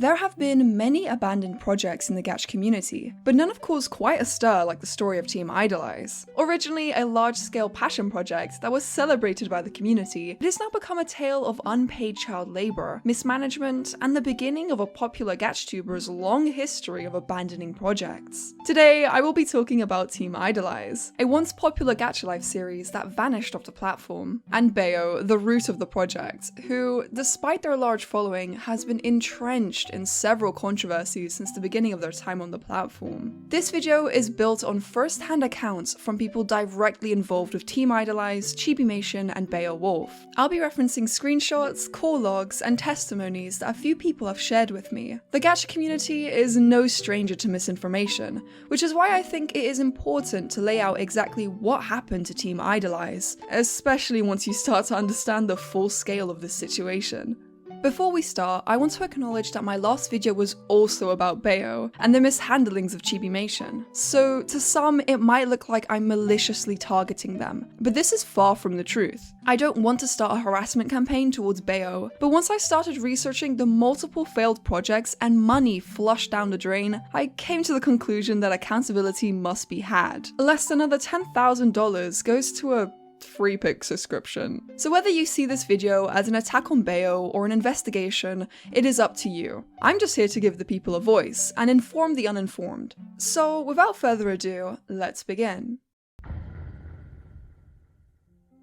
There have been many abandoned projects in the gacha community, but none have caused quite a stir like the story of Team Idolize. Originally a large-scale passion project that was celebrated by the community, it has now become a tale of unpaid child labor, mismanagement, and the beginning of a popular gachatuber's long history of abandoning projects. Today, I will be talking about Team Idolize, a once popular Gacha Life series that vanished off the platform, and Beo, the root of the project, who, despite their large following, has been entrenched in several controversies since the beginning of their time on the platform. This video is built on first-hand accounts from people directly involved with Team Idolize, Chibimation, and Beowulf. I'll be referencing screenshots, call logs, and testimonies that a few people have shared with me. The gacha community is no stranger to misinformation, which is why I think it is important to lay out exactly what happened to Team Idolize, especially once you start to understand the full scale of this situation. Before we start, I want to acknowledge that my last video was also about Beo and the mishandlings of Chibimation, so to some it might look like I'm maliciously targeting them, but this is far from the truth. I don't want to start a harassment campaign towards Beo, but once I started researching the multiple failed projects and money flushed down the drain, I came to the conclusion that accountability must be had. Less than another $10,000 goes to a free pick subscription. So whether you see this video as an attack on Beo or an investigation, it is up to you. I'm just here to give the people a voice and inform the uninformed. So without further ado, let's begin.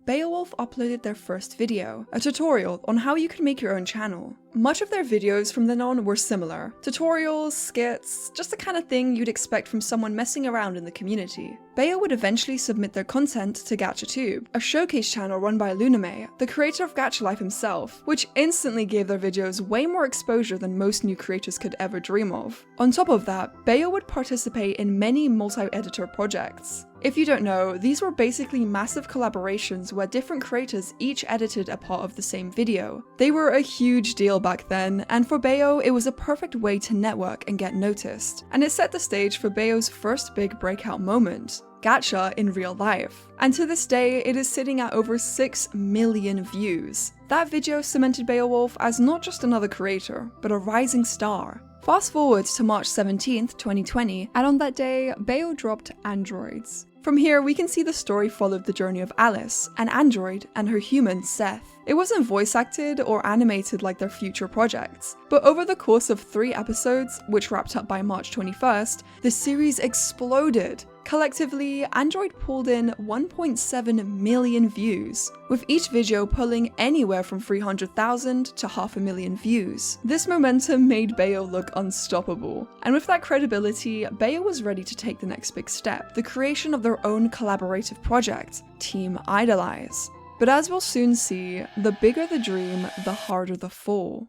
Beowulf uploaded their first video, a tutorial on how you can make your own channel. Much of their videos from then on were similar. Tutorials, skits, just the kind of thing you'd expect from someone messing around in the community. Beo would eventually submit their content to GachaTube, a showcase channel run by Hlueon, the creator of Gacha Life himself, which instantly gave their videos way more exposure than most new creators could ever dream of. On top of that, Beo would participate in many multi-editor projects. If you don't know, these were basically massive collaborations where different creators each edited a part of the same video. They were a huge deal back then, and for Beo, it was a perfect way to network and get noticed. And it set the stage for Beo's first big breakout moment, Gacha in real life. And to this day, it is sitting at over 6 million views. That video cemented Beowulf as not just another creator, but a rising star. Fast forward to March 17th, 2020, and on that day, Beo dropped Androids. From here, we can see the story followed the journey of Alice, an android, and her human, Seth. It wasn't voice acted or animated like their future projects, but over the course of 3 episodes, which wrapped up by March 21st, the series exploded. Collectively, Android pulled in 1.7 million views, with each video pulling anywhere from 300,000 to 500,000 views. This momentum made Beo look unstoppable, and with that credibility, Beo was ready to take the next big step, the creation of their own collaborative project, Team Idolize. But as we'll soon see, the bigger the dream, the harder the fall.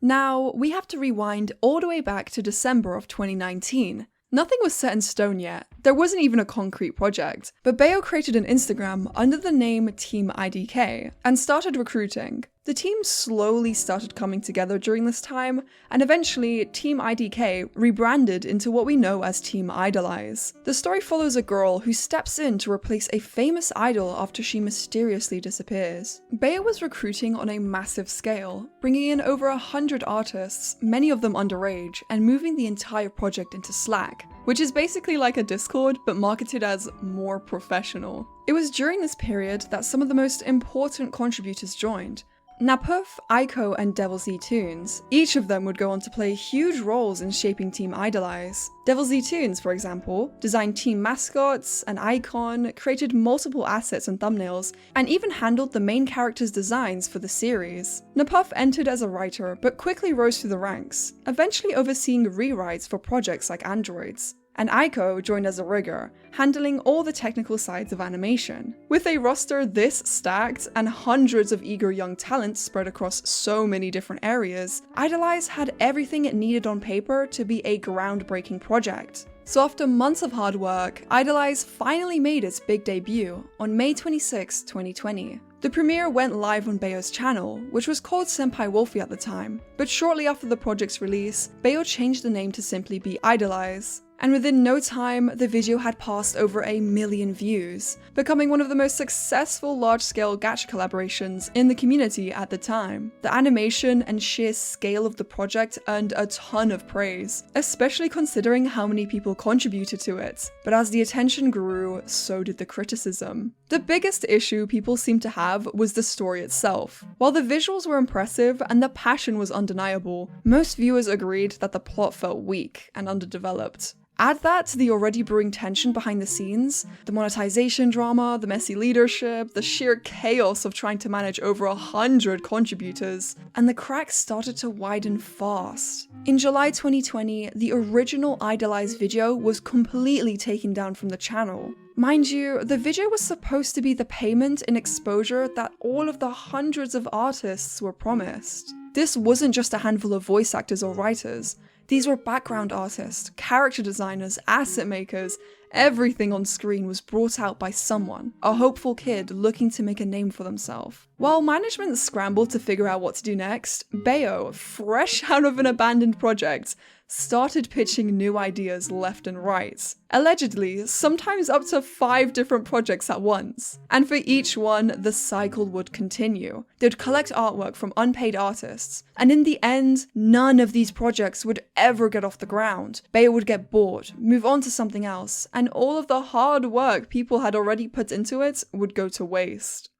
Now, we have to rewind all the way back to December of 2019. Nothing was set in stone yet, there wasn't even a concrete project, but Beo created an Instagram under the name Team IDK and started recruiting. The team slowly started coming together during this time, and eventually Team IDK rebranded into what we know as Team Idolize. The story follows a girl who steps in to replace a famous idol after she mysteriously disappears. Beo was recruiting on a massive scale, bringing in over 100 artists, many of them underage, and moving the entire project into Slack, which is basically like a Discord but marketed as more professional. It was during this period that some of the most important contributors joined. Napuif, Aiko, and Devilzzztoons. Each of them would go on to play huge roles in shaping Team Idolize. Devilzzztoons, for example, designed team mascots, an icon, created multiple assets and thumbnails, and even handled the main characters' designs for the series. Napuif entered as a writer, but quickly rose through the ranks, eventually overseeing rewrites for projects like Androids. And Aiko joined as a rigger, handling all the technical sides of animation. With a roster this stacked and hundreds of eager young talents spread across so many different areas, Idolize had everything it needed on paper to be a groundbreaking project. So after months of hard work, Idolize finally made its big debut on May 26, 2020. The premiere went live on Beo's channel, which was called Senpai Wolfie at the time, but shortly after the project's release, Beo changed the name to simply be Idolize. And within no time, the video had passed over 1 million views, becoming one of the most successful large-scale gacha collaborations in the community at the time. The animation and sheer scale of the project earned a ton of praise, especially considering how many people contributed to it. But as the attention grew, so did the criticism. The biggest issue people seemed to have was the story itself. While the visuals were impressive and the passion was undeniable, most viewers agreed that the plot felt weak and underdeveloped. Add that to the already brewing tension behind the scenes, the monetization drama, the messy leadership, the sheer chaos of trying to manage over 100 contributors, and the cracks started to widen fast. In July 2020, the original Idolize video was completely taken down from the channel. Mind you, the video was supposed to be the payment in exposure that all of the hundreds of artists were promised. This wasn't just a handful of voice actors or writers. These were background artists, character designers, asset makers. Everything on screen was brought out by someone, a hopeful kid looking to make a name for themselves. While management scrambled to figure out what to do next, Beo, fresh out of an abandoned project, started pitching new ideas left and right. Allegedly, sometimes up to 5 different projects at once. And for each one, the cycle would continue. They'd collect artwork from unpaid artists, and in the end, none of these projects would ever get off the ground. Beo would get bored, move on to something else, and all of the hard work people had already put into it would go to waste.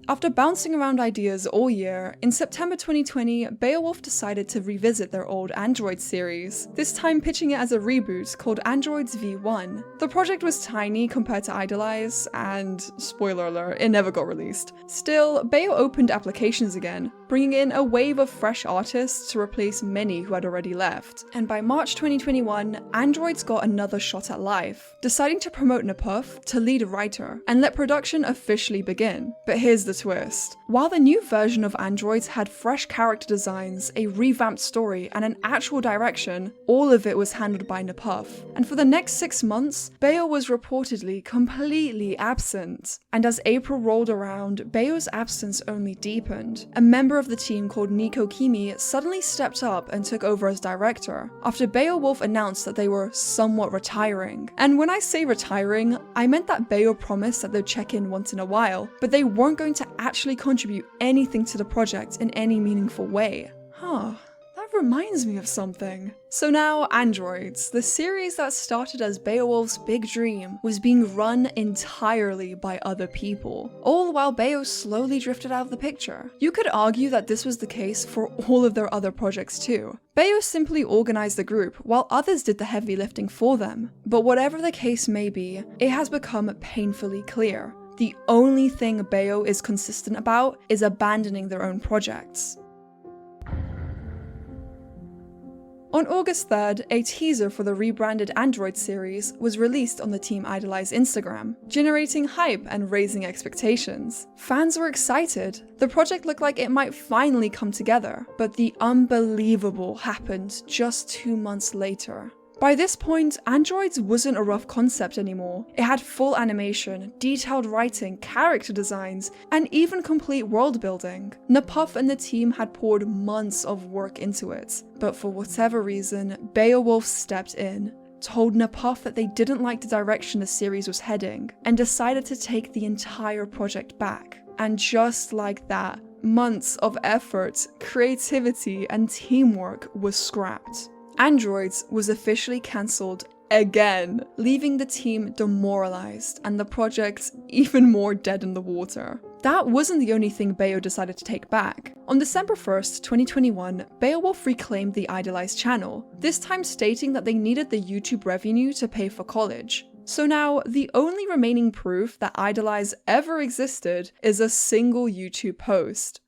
After bouncing around ideas all year, in September 2020, Beowulf decided to revisit their old Android series, this time pitching it as a reboot called Androids V1. The project was tiny compared to Idolize, and, spoiler alert, it never got released. Still, Beo opened applications again, bringing in a wave of fresh artists to replace many who had already left. And by March 2021, Androids got another shot at life, deciding to promote Napuif to lead writer, and let production officially begin. But here's the twist. While the new version of Androids had fresh character designs, a revamped story, and an actual direction, all of it was handled by Napuif. And for the next 6 months, Beo was reportedly completely absent. And as April rolled around, Beo's absence only deepened. A member of the team called Nico Kimi suddenly stepped up and took over as director, after Beowulf announced that they were somewhat retiring. And when I say retiring, I meant that Beo promised that they'd check in once in a while, but they weren't going to actually contribute anything to the project in any meaningful way. That reminds me of something. So now, Androids, the series that started as Beowulf's big dream, was being run entirely by other people, all while Beo slowly drifted out of the picture. You could argue that this was the case for all of their other projects too. Beo simply organized the group, while others did the heavy lifting for them. But whatever the case may be, it has become painfully clear. The only thing Beo is consistent about is abandoning their own projects. On August 3rd, a teaser for the rebranded Android series was released on the Team Idolize Instagram, generating hype and raising expectations. Fans were excited. The project looked like it might finally come together, but the unbelievable happened just 2 months later. By this point, Androids wasn't a rough concept anymore. It had full animation, detailed writing, character designs, and even complete world building. Napuif and the team had poured months of work into it, but for whatever reason, Beowulf stepped in, told Napuif that they didn't like the direction the series was heading, and decided to take the entire project back. And just like that, months of effort, creativity, and teamwork was scrapped. Androids was officially cancelled again, leaving the team demoralized and the project even more dead in the water. That wasn't the only thing Beo decided to take back. On December 1st, 2021, Beowulf reclaimed the Idolize channel, this time stating that they needed the YouTube revenue to pay for college. So now, the only remaining proof that Idolize ever existed is a single YouTube post.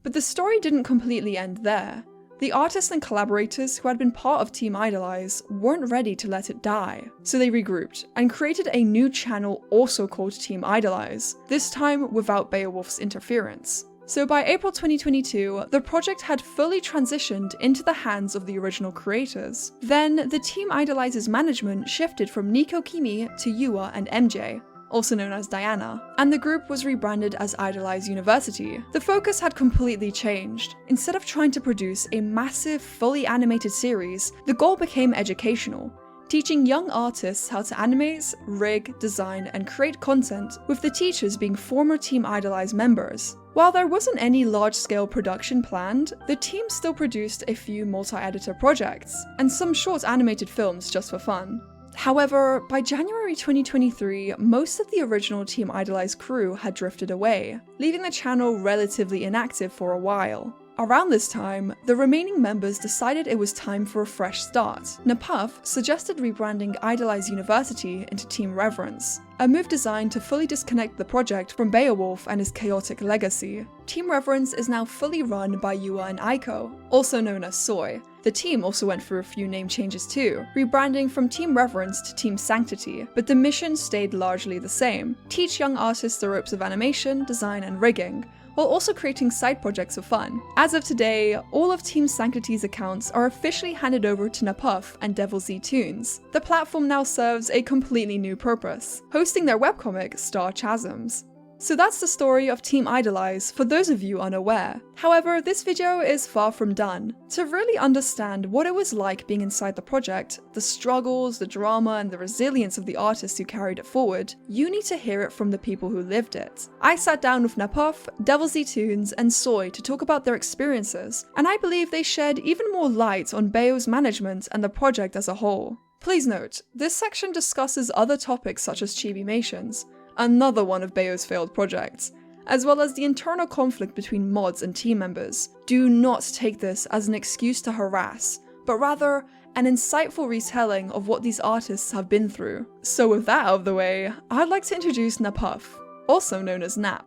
But the story didn't completely end there. The artists and collaborators who had been part of Team Idolize weren't ready to let it die, so they regrouped and created a new channel also called Team Idolize, this time without Beowulf's interference. So by April 2022, the project had fully transitioned into the hands of the original creators. Then, the Team Idolize's management shifted from Nico Kimi to Yua and MJ, also known as Diana, and the group was rebranded as Idolize University. The focus had completely changed. Instead of trying to produce a massive, fully animated series, the goal became educational, teaching young artists how to animate, rig, design, and create content, with the teachers being former Team Idolize members. While there wasn't any large-scale production planned, the team still produced a few multi-editor projects, and some short animated films just for fun. However, by January 2023, most of the original Team Idolize crew had drifted away, leaving the channel relatively inactive for a while. Around this time, the remaining members decided it was time for a fresh start. Napuif suggested rebranding Idolize University into Team Reverence, a move designed to fully disconnect the project from Beowulf and his chaotic legacy. Team Reverence is now fully run by Yua and Aiko, also known as Soy. The team also went through a few name changes too, rebranding from Team Reverence to Team Sanctity, but the mission stayed largely the same: teach young artists the ropes of animation, design, and rigging, while also creating side projects for fun. As of today, all of Team Sanctity's accounts are officially handed over to Napuif and Devilzzztoons. The platform now serves a completely new purpose, hosting their webcomic Star CHASMS. So that's the story of Team Idolize for those of you unaware. However, this video is far from done. To really understand what it was like being inside the project, the struggles, the drama, and the resilience of the artists who carried it forward, you need to hear it from the people who lived it. I sat down with Napuif, Devilzzztoons, and Soy to talk about their experiences, and I believe they shed even more light on Beo's management and the project as a whole. Please note, this section discusses other topics such as chibimations, another one of Beo's failed projects, as well as the internal conflict between mods and team members. Do not take this as an excuse to harass, but rather an insightful retelling of what these artists have been through. So with that out of the way, I'd like to introduce Napuif, also known as Nap.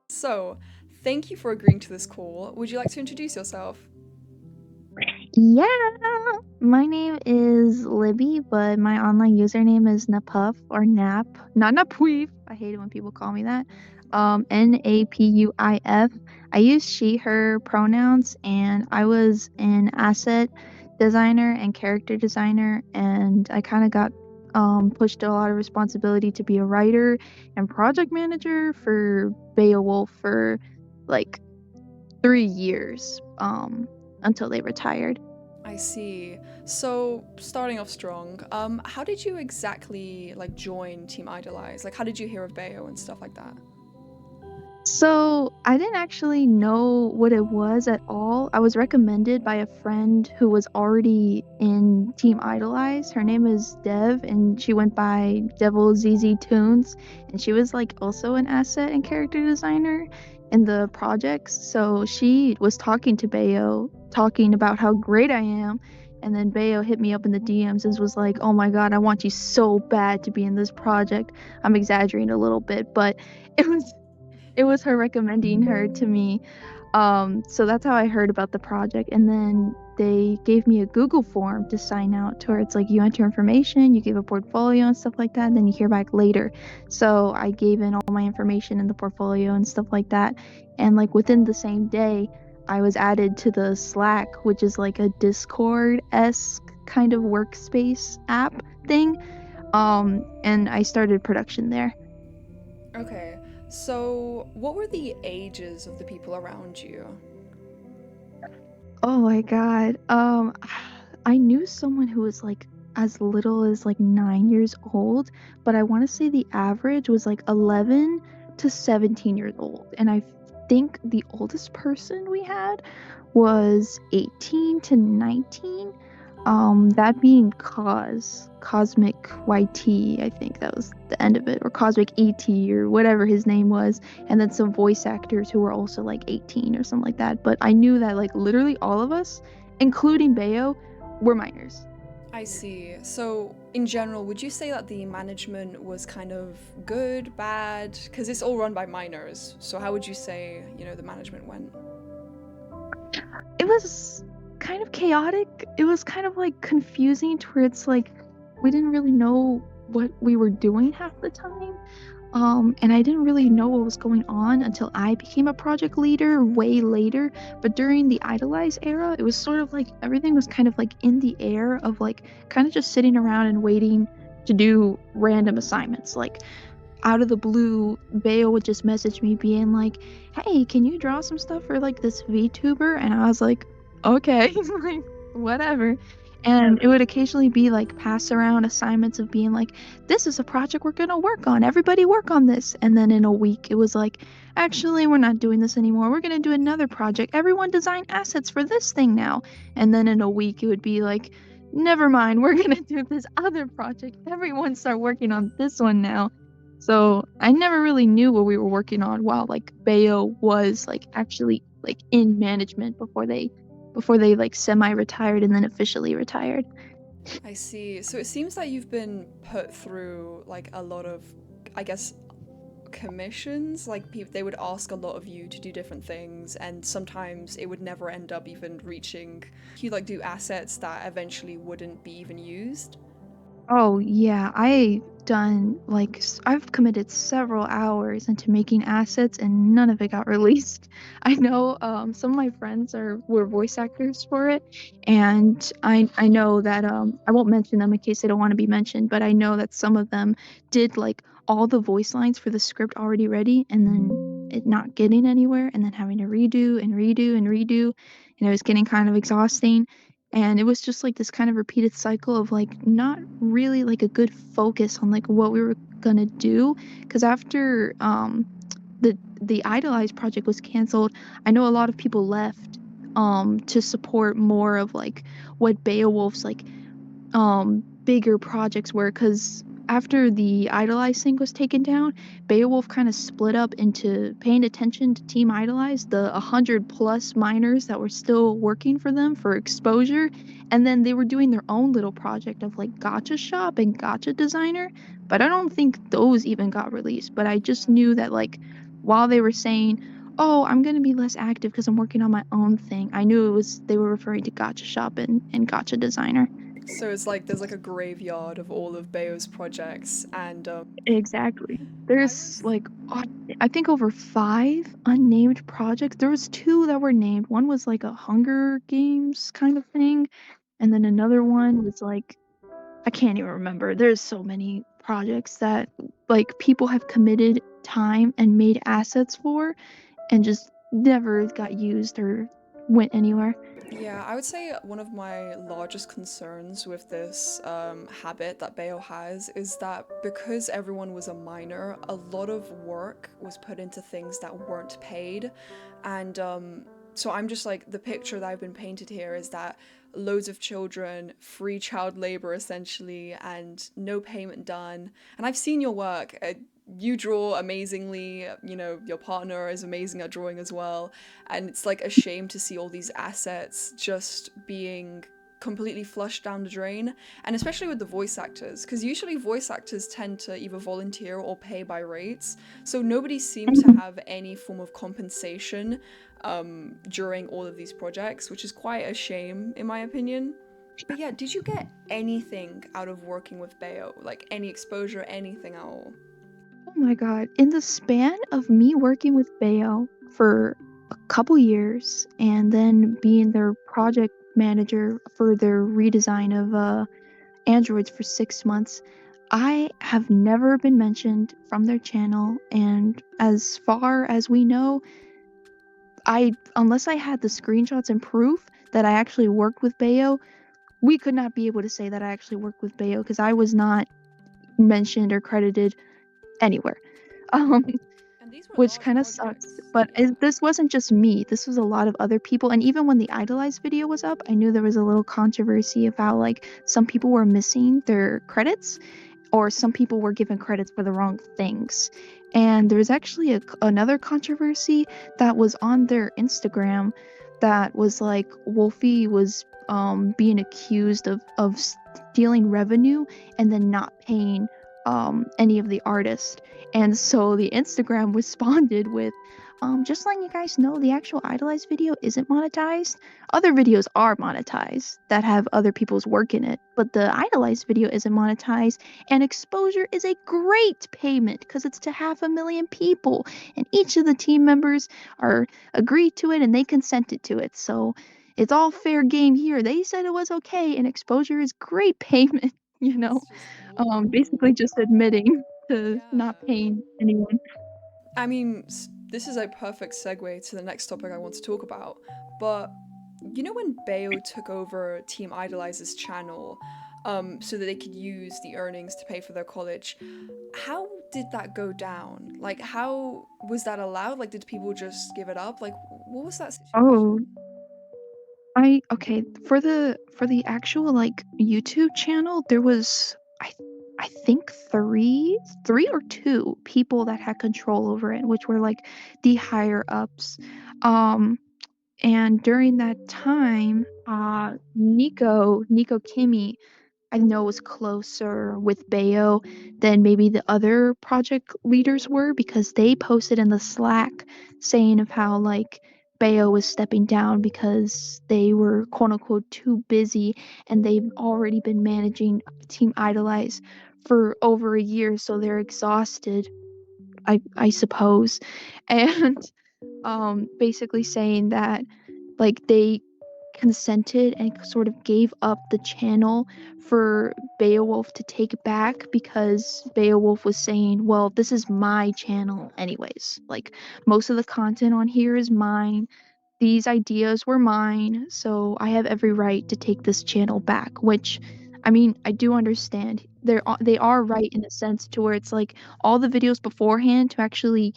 So, thank you for agreeing to this call. Would you like to introduce yourself? Yeah, my name is Libby, but my online username is Napuif or Nap, not Napuif. I hate it when people call me that. Napuif. I use she, her pronouns, and I was an asset designer and character designer, and I kind of got pushed a lot of responsibility to be a writer and project manager for Beowulf for like 3 years until they retired. I see. So, starting off strong, how did you exactly join Team Idolize? How did you hear of Beo and stuff like that? So I didn't actually know what it was at all. I was recommended by a friend who was already in Team Idolize. Her name is Dev, and she went by Devilzzztoons, and she was also an asset and character designer in the projects. So she was talking to Beo, talking about how great I am. And then Beo hit me up in the DMs and was like, "Oh my god, I want you so bad to be in this project." I'm exaggerating a little bit, but it was her recommending her to me. So that's how I heard about the project. And then they gave me a Google form to sign out to where it's you enter information, you give a portfolio and stuff like that, and then you hear back later. So I gave in all my information in the portfolio and stuff like that. And within the same day, I was added to the Slack, which is a Discord-esque kind of workspace app thing. And I started production there. Okay, so what were the ages of the people around you? Oh my god. I knew someone who was as little as 9 years old, but I want to say the average was 11 to 17 years old. And I think the oldest person we had was 18 to 19. That being Cosmic YT, I think that was the end of it, or Cosmic ET, or whatever his name was, and then some voice actors who were also 18 or something like that. But I knew that literally all of us, including Beo, were minors. I see. So, in general, would you say that the management was kind of good, bad? Because it's all run by minors. So how would you say, the management went? It was kind of chaotic. It was kind of confusing to where it's we didn't really know what we were doing half the time. And I didn't really know what was going on until I became a project leader way later. But during the Idolize era, it was sort of like everything was kind of like in the air of like kind of just sitting around and waiting to do random assignments. Like out of the blue, Bayo would just message me being like, "Hey, can you draw some stuff for like this VTuber?" And I was like, "Okay," like whatever. And it would occasionally be like pass around assignments of being like, "This is a project we're gonna work on. Everybody work on this." And then in a week, it was like, "Actually, we're not doing this anymore. We're gonna do another project. Everyone design assets for this thing now." And then in a week, it would be like, "Never mind. We're gonna do this other project. Everyone start working on this one now." So I never really knew what we were working on while like Bayo was like actually like in management before they like semi-retired and then officially retired. I see. So it seems that you've been put through like a lot of, I guess, commissions. Like people, they would ask a lot of you to do different things, and sometimes it would never end up even reaching. You like do assets that eventually wouldn't be even used. Oh yeah, I've committed several hours into making assets and none of it got released. I know some of my friends were voice actors for it, and I know that I won't mention them in case they don't want to be mentioned, but I know that some of them did like all the voice lines for the script already ready and then it not getting anywhere and then having to redo and redo and redo, and it was getting kind of exhausting. And it was just like this kind of repeated cycle of like not really like a good focus on like what we were gonna do, because after the Idolize project was canceled, I know a lot of people left to support more of like what Beowulf's like bigger projects were, because after the Idolize thing was taken down, Beowulf kind of split up into paying attention to Team Idolize, the 100 plus miners that were still working for them for exposure, and then they were doing their own little project of like Gacha Shop and Gacha Designer, but I don't think those even got released. But I just knew that like while they were saying, "Oh, I'm gonna be less active because I'm working on my own thing," I knew they were referring to Gacha Shop and Gacha Designer. So it's like there's like a graveyard of all of Bayo's projects, and Exactly. I There's was like I think over 5 unnamed projects. There was 2 that were named. One was like a Hunger Games kind of thing, and then another one was like I can't even remember. There's so many projects that like people have committed time and made assets for and just never got used or went anywhere. Yeah, I would say one of my largest concerns with this habit that Bayo has is that because everyone was a minor, a lot of work was put into things that weren't paid. And so I'm just like, the picture that I've been painted here is that loads of children, free child labor essentially, and no payment done. And I've seen your work. You draw amazingly, you know, your partner is amazing at drawing as well, and it's like a shame to see all these assets just being completely flushed down the drain, and especially with the voice actors, because usually voice actors tend to either volunteer or pay by rates, so nobody seems to have any form of compensation during all of these projects, which is quite a shame in my opinion. But yeah, did you get anything out of working with Bayo? Like any exposure, anything at all? Oh my God. In the span of me working with Bayo for a couple years and then being their project manager for their redesign of androids for 6 months, I have never been mentioned from their channel. And as far as we know, unless I had the screenshots and proof that I actually worked with Bayo, we could not be able to say that I actually worked with Bayo because I was not mentioned or credited anywhere. Um, And these were which large kind of sucks. projects. But Yeah. this wasn't just me. This was a lot of other people. And even when the Idolize video was up, I knew there was a little controversy about like some people were missing their credits or some people were given credits for the wrong things. And there's actually another controversy that was on their Instagram that was like Wolfie was being accused of stealing revenue and then not paying any of the artists. And so the Instagram responded with, Just letting you guys know, the actual Idolize video isn't monetized. Other videos are monetized that have other people's work in it, but the Idolize video isn't monetized, and exposure is a great payment because it's to 500,000 people, and each of the team members are agreed to it and they consented to it. So it's all fair game here. They said it was okay, and exposure is great payment, you know. It's just wow. Basically just admitting to not Yeah. paying anyone. I mean, this is a perfect segue to the next topic I want to talk about. But you know when Bayo took over Team Idolize's channel, so that they could use the earnings to pay for their college, how did that go down? Like, how was that allowed? Like, did people just give it up? Like, what was that situation? Oh, okay, for the actual, like, YouTube channel, there was I think 3 or 2 people that had control over it, which were, like, the higher ups. Um, and during that time, Nico Kimi, I know, was closer with Bayo than maybe the other project leaders were, because they posted in the Slack saying of how, like, Bayo was stepping down because they were quote unquote too busy, and they've already been managing Team Idolize for over a year, so they're exhausted, I suppose. And basically saying that, like, they consented and sort of gave up the channel for Beowulf to take back, because Beowulf was saying, well, this is my channel anyways. Like, most of the content on here is mine. These ideas were mine, so I have every right to take this channel back, which, I mean, I do understand. They are right in a sense to where it's like all the videos beforehand to actually,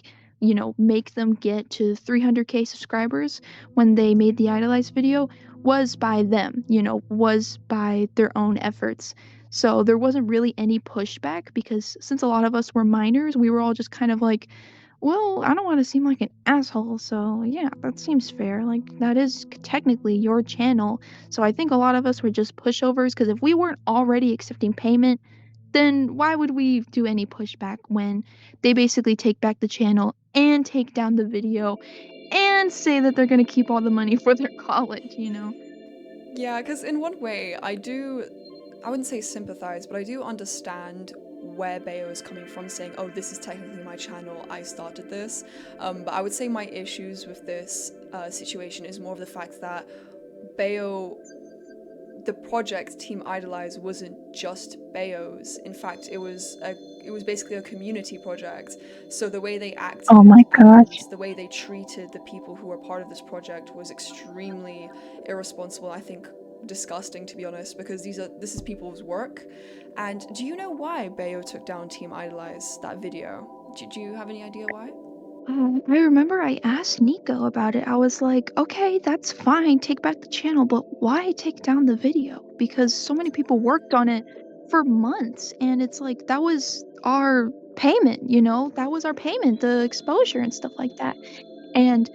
make them get to 300K subscribers when they made the Idolize video was by them, was by their own efforts. So there wasn't really any pushback, because since a lot of us were minors, we were all just kind of like, well, I don't want to seem like an asshole, so yeah, that seems fair. Like, that is technically your channel. So I think a lot of us were just pushovers, because if we weren't already accepting payment, then why would we do any pushback when they basically take back the channel and take down the video and say that they're going to keep all the money for their college? Yeah, because in one way, I wouldn't say sympathize, but I do understand where Bayo is coming from, saying, oh, this is technically my channel, I started this. But I would say my issues with this situation is more of the fact that Bayo, the project Team Idolize wasn't just Bayo's. In fact, it was basically a community project. So the way they Oh acted my and gosh. the way they treated the people who were part of this project was extremely irresponsible. I think disgusting, to be honest, because this is people's work. And do you know why Bayo took down Team Idolize, that video? Do you have any idea why? I remember I asked Nico about it. I was like, okay, that's fine, take back the channel, but why take down the video? Because so many people worked on it for months, and it's like, that was our payment. That was our payment, the exposure and stuff like that. And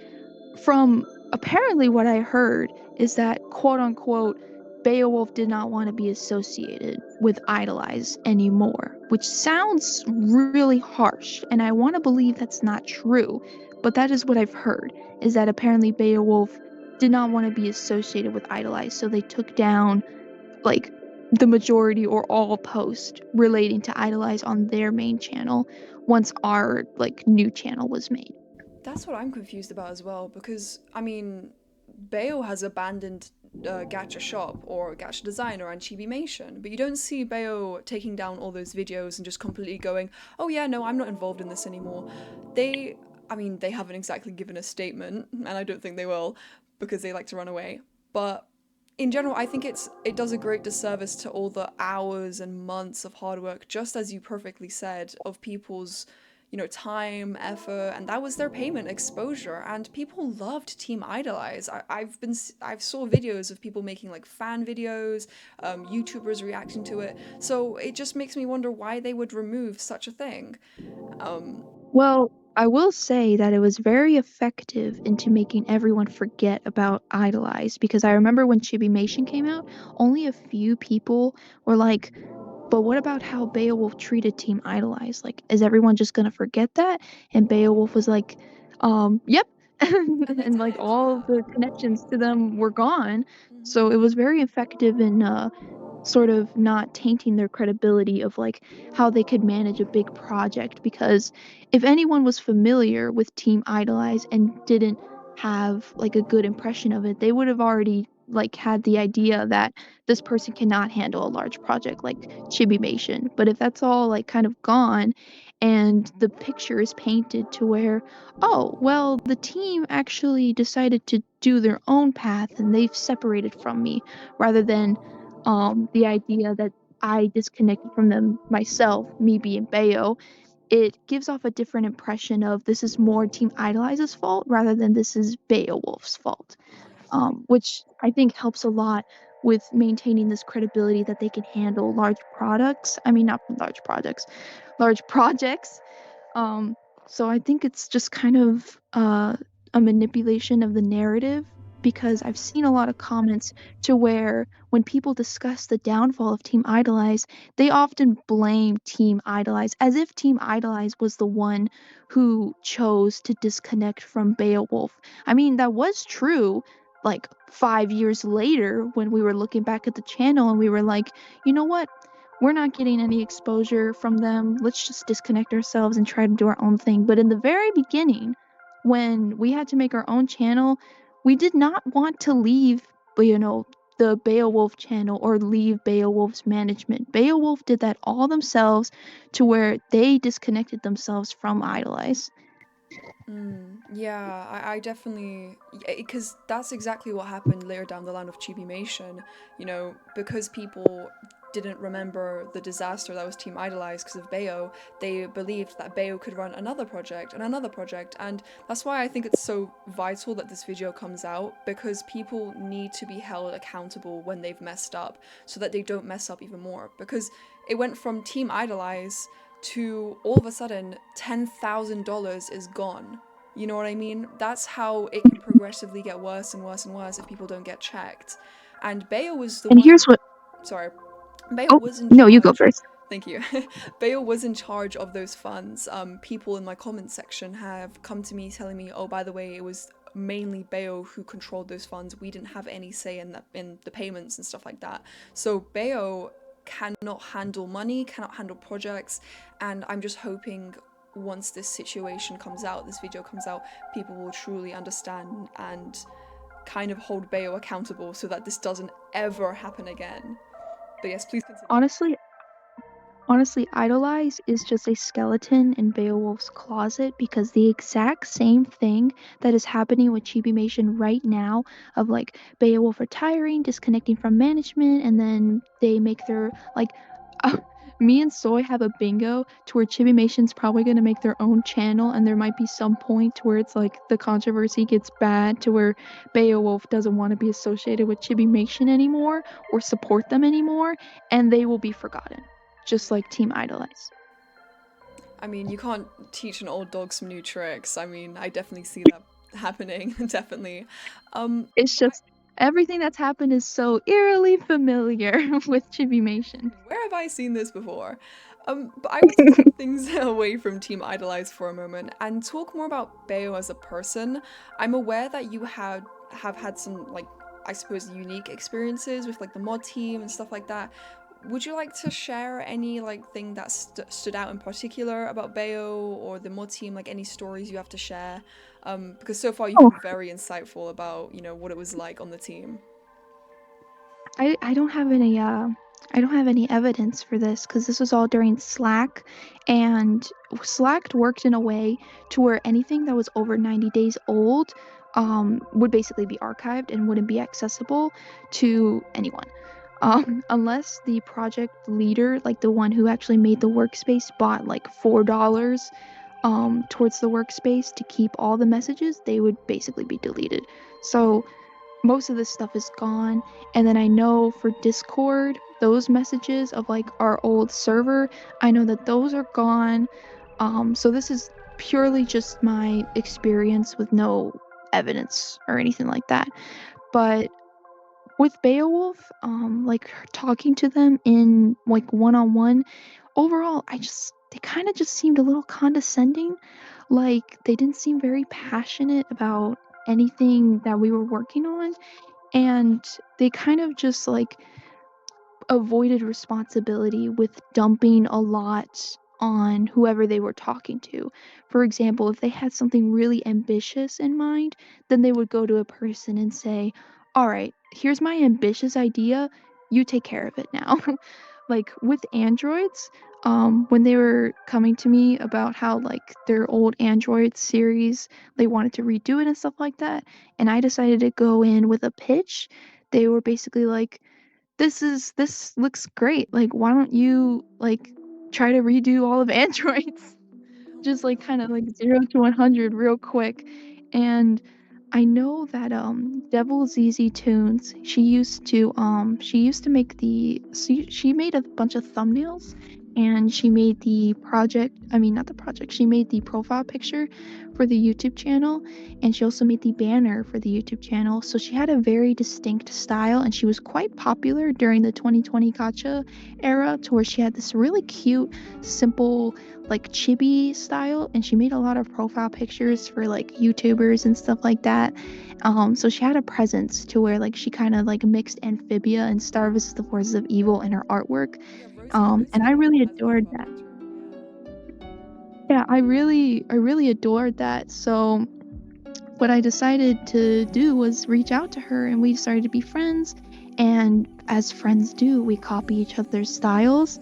from apparently what I heard is that, quote unquote, Beowulf did not want to be associated with Idolize anymore, which sounds really harsh, and I want to believe that's not true, but that is what I've heard, is that apparently Beowulf did not want to be associated with Idolize, so they took down, like, the majority or all posts relating to Idolize on their main channel once our, like, new channel was made. That's what I'm confused about as well, because, I mean, Bayo has abandoned Gacha Shop or Gacha Designer and Chibimation, but you don't see Bayo taking down all those videos and just completely going, oh yeah, no, I'm not involved in this anymore. They haven't exactly given a statement, and I don't think they will, because they like to run away, but in general, I think it does a great disservice to all the hours and months of hard work, just as you perfectly said, of people's time, effort, and that was their payment, exposure. And people loved Team Idolize. I've saw videos of people making like fan videos, YouTubers reacting to it. So it just makes me wonder why they would remove such a thing. Um, Well, I will say that it was very effective into making everyone forget about Idolize, because I remember when Chibimation came out, only a few people were like, but what about how Beowulf treated Team Idolize? Like, is everyone just gonna forget that? And Beowulf was like, Yep. And they And like did, all yeah. the connections to them were gone. Hmm. So it was very effective in sort of not tainting their credibility of like how they could manage a big project, because if anyone was familiar with Team Idolize and didn't have like a good impression of it, they would have already like had the idea that this person cannot handle a large project like Chibimation. But if that's all like kind of gone and the picture is painted to where, oh, well, the team actually decided to do their own path and they've separated from me, rather than the idea that I disconnected from them myself, me being Bayo, it gives off a different impression of this is more Team Idolize's fault rather than this is Beowulf's fault, which I think helps a lot with maintaining this credibility that they can handle large products. I mean, not large projects, large projects. Um, so I think it's just kind of a manipulation of the narrative, because I've seen a lot of comments to where when people discuss the downfall of Team Idolize, they often blame Team Idolize as if Team Idolize was the one who chose to disconnect from Beowulf. I mean, that was true like 5 years later when we were looking back at the channel and we were like, you know what? We're not getting any exposure from them. Let's just disconnect ourselves and try to do our own thing. But in the very beginning, when we had to make our own channel, we did not want to leave, the Beowulf channel or leave Beowulf's management. Beowulf did that all themselves to where they disconnected themselves from Idolize. Yeah, I definitely, because that's exactly what happened later down the line of Chibimation. Because people didn't remember the disaster that was Team Idolize because of Bayo, they believed that Bayo could run another project and another project, and that's why I think it's so vital that this video comes out, because people need to be held accountable when they've messed up, so that they don't mess up even more. Because it went from Team Idolize to all of a sudden $10,000 is gone. You know what I mean? That's how it can progressively get worse and worse and worse if people don't get checked. And Bayo was the And one. here's what Sorry. Bayo Oh, was in no, you go charge. first. Thank you. Bayo was in charge of those funds. People in my comments section have come to me telling me, oh, by the way, it was mainly Bayo who controlled those funds. We didn't have any say in the payments and stuff like that. So Bayo cannot handle money, cannot handle projects, and I'm just hoping once this situation comes out, this video comes out, people will truly understand and kind of hold Bayo accountable so that this doesn't ever happen again. But yes, please continue. Honestly, Honestly, Idolize is just a skeleton in Beowulf's closet, because the exact same thing that is happening with Chibimation right now, of like Beowulf retiring, disconnecting from management, and then they make their like me and Soy have a bingo to where Chibimation's probably gonna make their own channel, and there might be some point to where it's like the controversy gets bad to where Beowulf doesn't want to be associated with Chibimation anymore or support them anymore, and they will be forgotten, just like Team Idolize. I mean, you can't teach an old dog some new tricks. I mean, I definitely see that happening, definitely. It's just everything that's happened is so eerily familiar with Chibimation. Where have I seen this before? But I want to take things away from Team Idolize for a moment and talk more about Bayo as a person. I'm aware that you have had some, like, I suppose, unique experiences with like the mod team and stuff like that. Would you like to share any like thing that stood out in particular about Bayo or the mod team, like any stories you have to share? Because so far you've Oh, been very insightful about, what it was like on the team. I don't have any I don't have any evidence for this, because this was all during Slack, and Slack worked in a way to where anything that was over 90 days old would basically be archived and wouldn't be accessible to anyone. Unless the project leader, like the one who actually made the workspace, bought like $4 towards the workspace to keep all the messages, they would basically be deleted. So most of this stuff is gone. And then I know for Discord, those messages of like our old server, I know that those are gone. So this is purely just my experience with no evidence or anything like that. But with Beowulf, like talking to them in like one on one, overall, they kind of just seemed a little condescending. Like, they didn't seem very passionate about anything that we were working on, and they kind of just, like, avoided responsibility with dumping a lot on whoever they were talking to. For example, if they had something really ambitious in mind, then they would go to a person and say, "All right, here's my ambitious idea. You take care of it now." Like with androids, when they were coming to me about how like their old Android series, they wanted to redo it and stuff like that, and I decided to go in with a pitch, they were basically like, this looks great. Like, why don't you like try to redo all of Androids? Oh Just my like kind of god. like 0 to 100 real quick. And I know that Devilzzztoons, she used to make she made a bunch of thumbnails, and she made the project, I mean not the project, she made the profile picture for the YouTube channel, and she also made the banner for the YouTube channel. So she had a very distinct style, and she was quite popular during the 2020 Gacha era, to where she had this really cute, simple, like chibi style, and she made a lot of profile pictures for like YouTubers and stuff like that. So she had a presence to where like she kind of like mixed Amphibia and Star vs. the Forces of Evil in her artwork. Yeah, And I Rosie really has a adored profile that. picture. Yeah. Yeah, I really adored that. So what I decided to do was reach out to her, and we started to be friends. And as friends do, we copy each other's styles.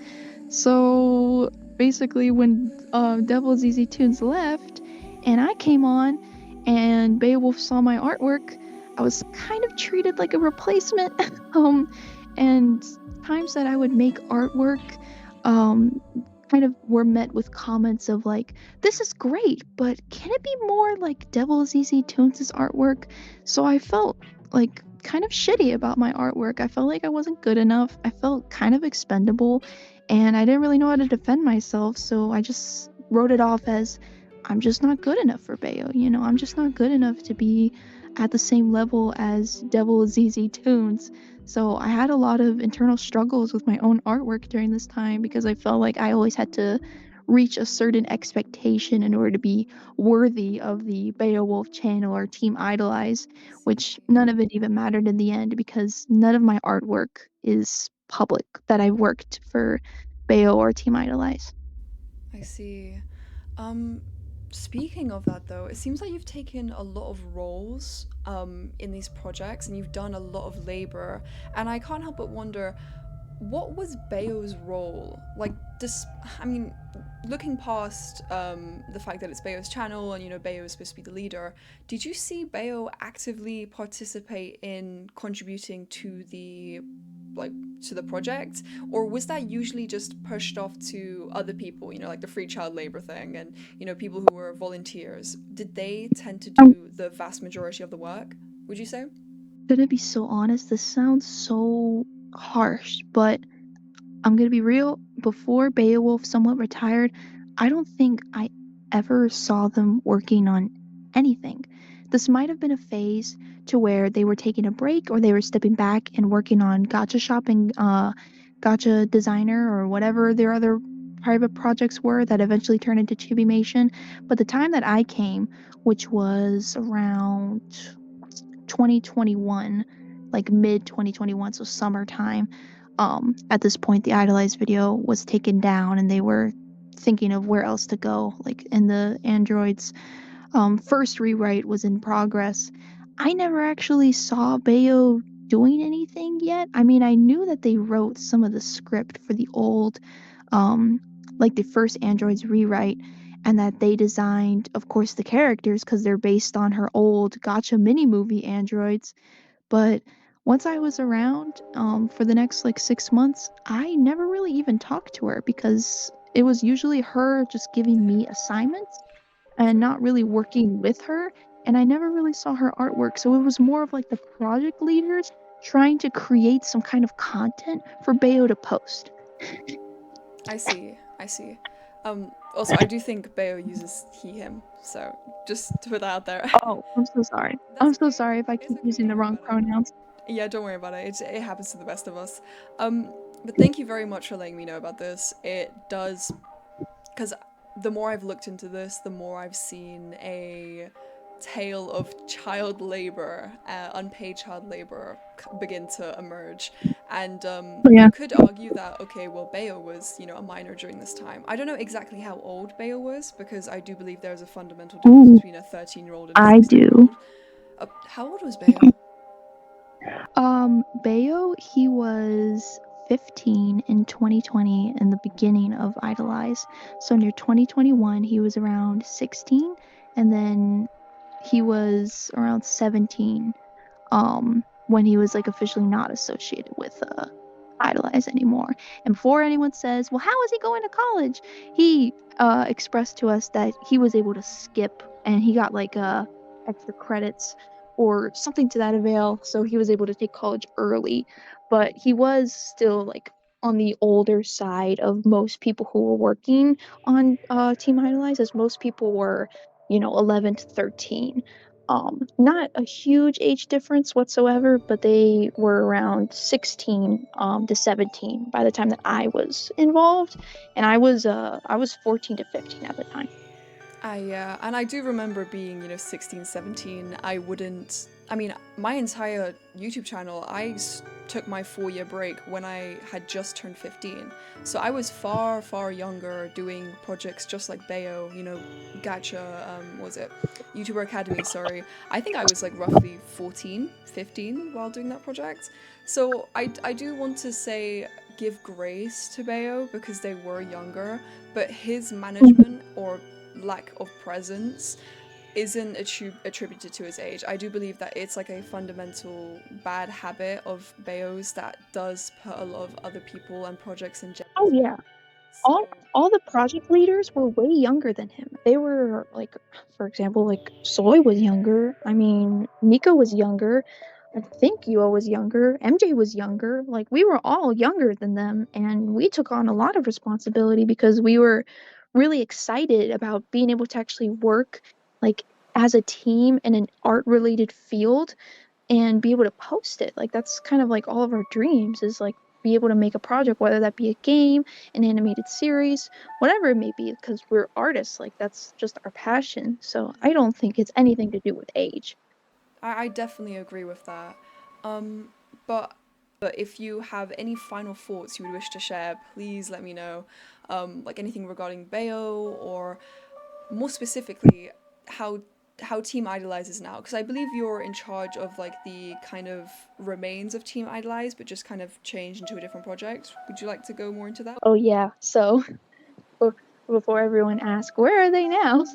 So basically, when Devilzzztoons left and I came on and Beowulf saw my artwork, I was kind of treated like a replacement. um, and times that I would make artwork, um, kind of were met with comments of like, "This is great, but can it be more like Devilzzztoons' artwork?" So I felt like kind of shitty about my artwork. I felt like I wasn't good enough. I felt kind of expendable, and I didn't really know how to defend myself, so I just wrote it off as, I'm just not good enough for Bayo. I'm just not good enough to be at the same level as Devilzzztoons. So I had a lot of internal struggles with my own artwork during this time, because I felt like I always had to reach a certain expectation in order to be worthy of the Beowulf channel or Team Idolize, I which see. none of it even mattered in the end, because none of my artwork is public that I worked for Bayo or Team Idolize. I see. Um, Speaking of that, though, it seems like you've taken a lot of roles in these projects and you've done a lot of labor. And I can't help but wonder, what was Bayo's role? Like, I mean, looking past the fact that it's Bayo's channel and, Bayo is supposed to be the leader, did you see Bayo actively participate in contributing to like, to the project? Or was that usually just pushed off to other people, like the free child labor thing and, people who were volunteers? Did they tend to I'm do the vast majority of the work, would you say? gonna be so honest, this sounds so harsh, but I'm gonna be real. Before Beowulf somewhat retired, I don't think I ever saw them working on anything. This might have been a phase to where they were taking a break, or they were stepping back and working on Gacha Shopping, Gacha Designer, or whatever their other private projects were that eventually turned into Chibimation. But the time that I came, which was around 2021, like mid 2021, so summertime. At this point, the Idolize video was taken down, and they were thinking of where else to go. Like, in the androids, first rewrite was in progress. I never actually saw Bayo doing anything yet. I mean, I knew that they wrote some of the script for the old, um, like the first androids rewrite, and that they designed, of course, the characters because they're based on her old Gotcha mini movie androids. But once I was around, for the next like 6 months, I never really even talked to her, because it was usually her just giving me assignments and True. not really working with her. And I never really saw her artwork. So it was more of like the project leaders trying to create some kind of content for Bayo to post. I see. I see. Also, I do think Bayo uses he, him, so just to put that out there. Oh, I'm so sorry. That's I'm so okay. sorry if I It's keep okay. using Don't the worry wrong about it. pronouns. Yeah, don't worry about it. It happens to the best of us. But thank you very much for letting me know about this. It does, because the more I've looked into this, the more I've seen a tale of child labor, unpaid child labor, begin to emerge. And Yeah. you could argue that, okay, well, Bayo was, a minor during this time. I don't know exactly how old Bayo was, because I do believe there is a fundamental difference Ooh, between a 13-year-old and a I do. 16-year-old. How old was Bayo? Bayo, he was 15 in 2020 in the beginning of Idolize. So near 2021, he was around 16, and then he was around 17 when he was like officially not associated with Idolize anymore. And before anyone says, well, how is he going to college? He expressed to us that he was able to skip and he got like extra credits or something to that avail. So he was able to take college early, but he was still like on the older side of most people who were working on Team Idolize, as most people were, 11 to 13. Not a huge age difference whatsoever, but they were around 16 to 17 by the time that I was involved, and I was 14 to 15 at the time. And I do remember being, 16, 17. I mean, my entire YouTube channel, took my 4-year break when I had just turned 15. So I was far, far younger doing projects just like Bayo, Gacha, what was it? YouTuber Academy, sorry. I think I was like roughly 14, 15 while doing that project. So I do want to say give grace to Bayo because they were younger, but his management or lack of presence isn't attributed to his age. I do believe that it's like a fundamental bad habit of Bayo's that does put a lot of other people and projects in jeopardy. Oh yeah. So All the project leaders were way younger than him. They were like, for example, like Soy was younger. I mean, Nico was younger. I think Yua was younger. MJ was younger. Like we were all younger than them, and we took on a lot of responsibility because we were really excited about being able to actually work like as a team in an art related field and be able to post it. Like that's kind of like all of our dreams is like be able to make a project, whether that be a game, an animated series, whatever it may be, because we're artists. Like that's just our passion. So I don't think it's anything to do with age. I definitely agree with that. Um, but but if you have any final thoughts you would wish to share, please let me know. Like anything regarding Bayo or more specifically how Team Idolize is now, because I believe you're in charge of like the kind of remains of Team Idolize, but just kind of changed into a different project. Would you like to go more into that? Oh yeah. So be- before everyone asks, where are they now?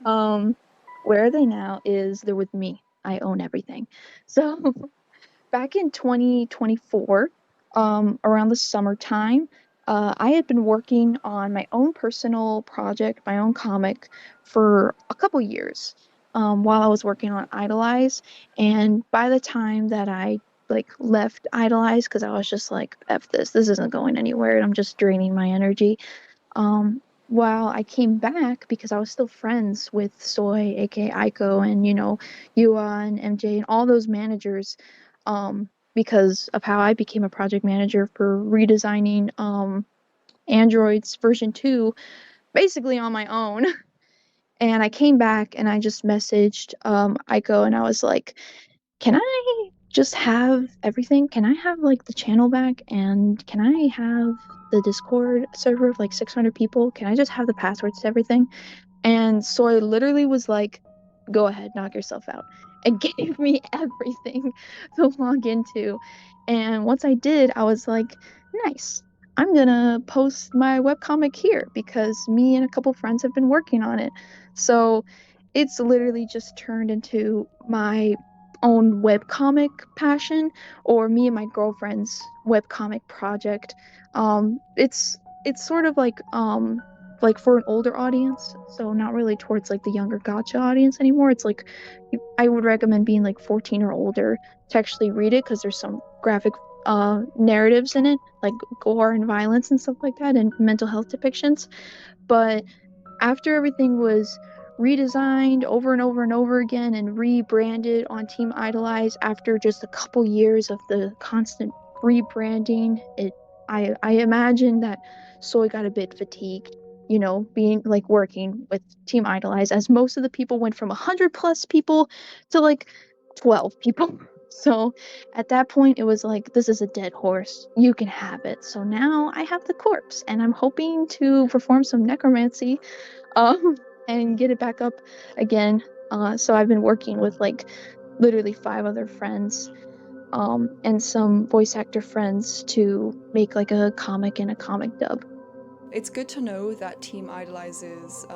um, where are they now is they're with me. I own everything. So back in 2024, around the summertime, I had been working on my own personal project, my own comic, for a couple years, while I was working on Idolize. And by the time that I like left Idolize, because I was just like, F this isn't going anywhere, and I'm just draining my energy. While I came back, because I was still friends with Soy, aka Aiko, and Yua and MJ and all those managers, because of how I became a project manager for redesigning Android's version 2 basically on my own. And I came back and I just messaged Aiko and I was like, can I just have everything? Can I have like the channel back? And can I have the Discord server of like 600 people? Can I just have the passwords to everything? And so I literally was like, go ahead, knock yourself out. And gave me everything to log into. And once I did, I was like, nice. I'm gonna post my webcomic here because me and a couple friends have been working on it. So it's literally just turned into my own webcomic passion or me and my girlfriend's webcomic project. It's sort of like for an older audience, so not really towards like the younger gotcha audience anymore. It's like I would recommend being like 14 or older to actually read it because there's some graphic narratives in it, like gore and violence and stuff like that, and mental health depictions. But after everything was redesigned over and over and over again and rebranded on Team Idolize after just a couple years of the constant rebranding, I imagine that Soy got a bit fatigued. being like working with Team Idolize, as most of the people went from 100 plus people to like 12 people. So at that point, it was like, this is a dead horse. You can have it. So now I have the corpse, and I'm hoping to perform some necromancy, um, and get it back up again. So I've been working with like literally 5 other friends, and some voice actor friends to make like a comic and a comic dub. It's good to know that Team Idolize's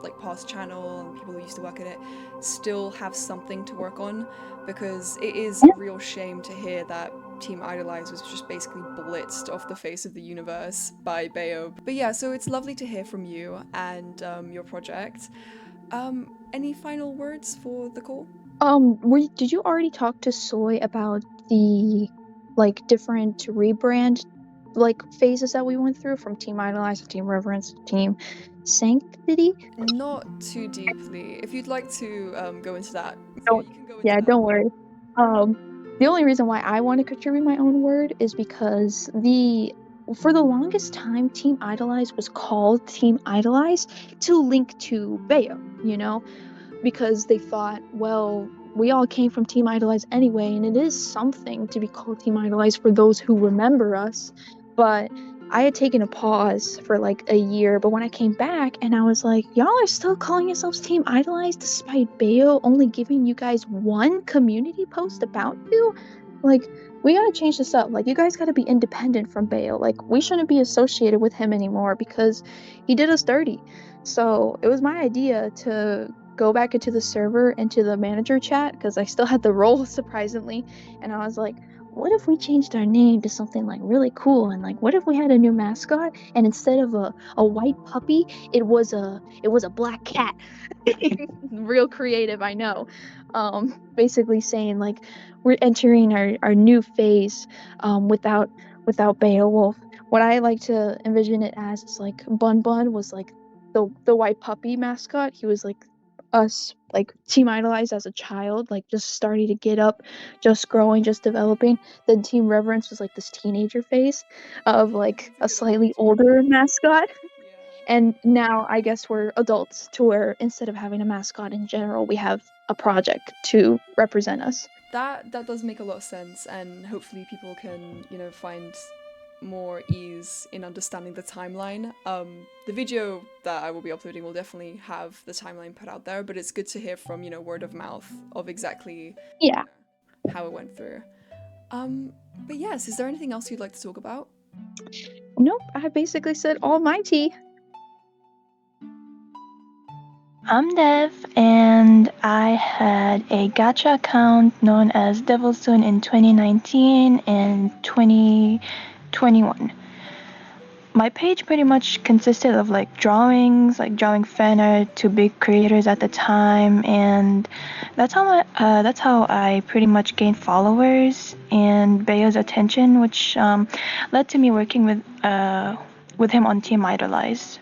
like past channel and people who used to work at it still have something to work on, because it is a real shame to hear that Team Idolize was just basically blitzed off the face of the universe by Bayo. But yeah, so it's lovely to hear from you and your project. Any final words for the call? Did you already talk to Soy about the like different rebrand like phases that we went through, from Team Idolize to Team Reverence to Team Sanctity? Not too deeply. If you'd like to go into that, yeah, Don't you can go into Yeah, that. don't worry. Um, the only reason why I want to contribute my own word is because the for the longest time, Team Idolize was called Team Idolize to link to Bayo, because they thought, well, we all came from Team Idolize anyway, and it is something to be called Team Idolize for those who remember us. But I had taken a pause for like a year, but when I came back and I was like, y'all are still calling yourselves Team Idolize despite Bayo only giving you guys one community post about you? Like, we gotta change this up. Like, you guys gotta be independent from Bayo. Like, we shouldn't be associated with him anymore because he did us dirty. So it was my idea to go back into the server, into the manager chat, because I still had the role, surprisingly, and I was like, what if we changed our name to something like really cool, and like what if we had a new mascot, and instead of a white puppy, it was a black cat. Real creative, I know. Basically saying like we're entering our new phase, without Beowulf. What I like to envision it as is like Bun Bun was like the white puppy mascot. He was like us, like Team Idolized as a child, like just starting to get up, just growing, just developing. Then Team Reverence was like this teenager phase of like That's a a good slightly analogy. older mascot. Yeah. And now I guess we're adults, to where instead of having a mascot in general, we have a project to represent us. That does make a lot of sense, and hopefully people can find more ease in understanding the timeline. The video that I will be uploading will definitely have the timeline put out there, but it's good to hear from word of mouth of exactly Yeah. how it went through. But yes, is there anything else you'd like to talk about? Nope, I basically said all my tea. I'm Dev, and I had a gacha account known as Devilzzoon in 2019 and 2021. My page pretty much consisted of like drawings, like drawing fan art to big creators at the time, and that's how I pretty much gained followers and Bayo's attention, which led to me working with him on Team Idolize.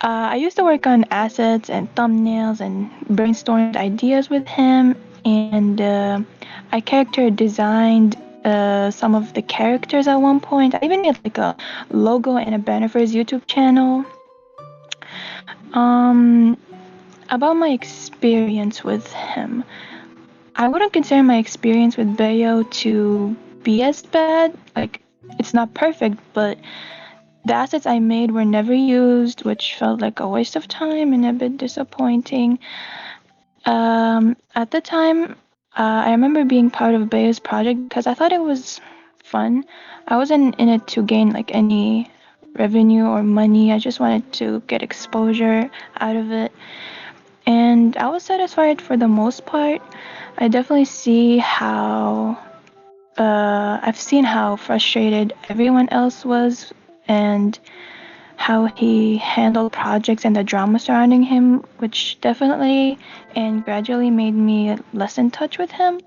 I used to work on assets and thumbnails and brainstormed ideas with him, and I character designed some of the characters at one point. I even made like a logo and a banner for his YouTube channel. Um, about my experience with him, I wouldn't consider my experience with Bayo to be as bad. Like, it's not perfect, but the assets I made were never used, which felt like a waste of time and a bit disappointing. At the time, I remember being part of Bayo's project because I thought it was fun. I wasn't in it to gain like any revenue or money. I just wanted to get exposure out of it. And I was satisfied for the most part. I definitely see how I've seen how frustrated everyone else was, and how he handled projects and the drama surrounding him, which definitely and gradually made me less in touch with him.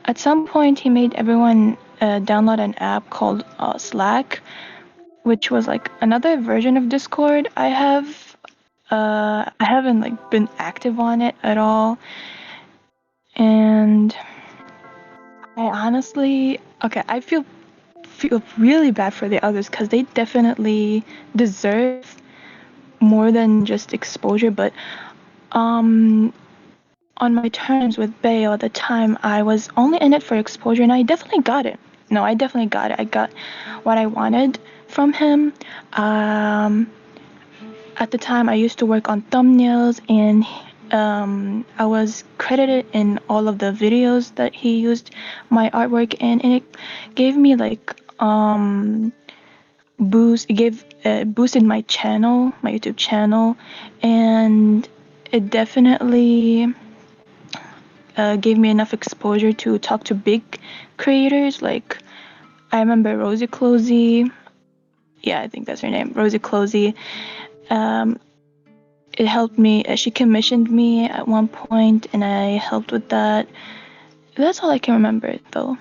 At some point, he made everyone download an app called Slack, which was like another version of Discord. I haven't like been active on it at all, and I honestly, okay, I feel really bad for the others because they definitely deserve more than just exposure, but on my terms with Bayo at the time, I was only in it for exposure, and I definitely got it. No, I definitely got it. I got what I wanted from him. At the time, I used to work on thumbnails, and I was credited in all of the videos that he used my artwork in, and it gave me like boost. It gave boosted my channel, my YouTube channel, and it definitely gave me enough exposure to talk to big creators. Like I remember Rosie Closey. Yeah, I think that's her name, Rosie Closey. It helped me. She commissioned me at one point, and I helped with that. That's all I can remember, though.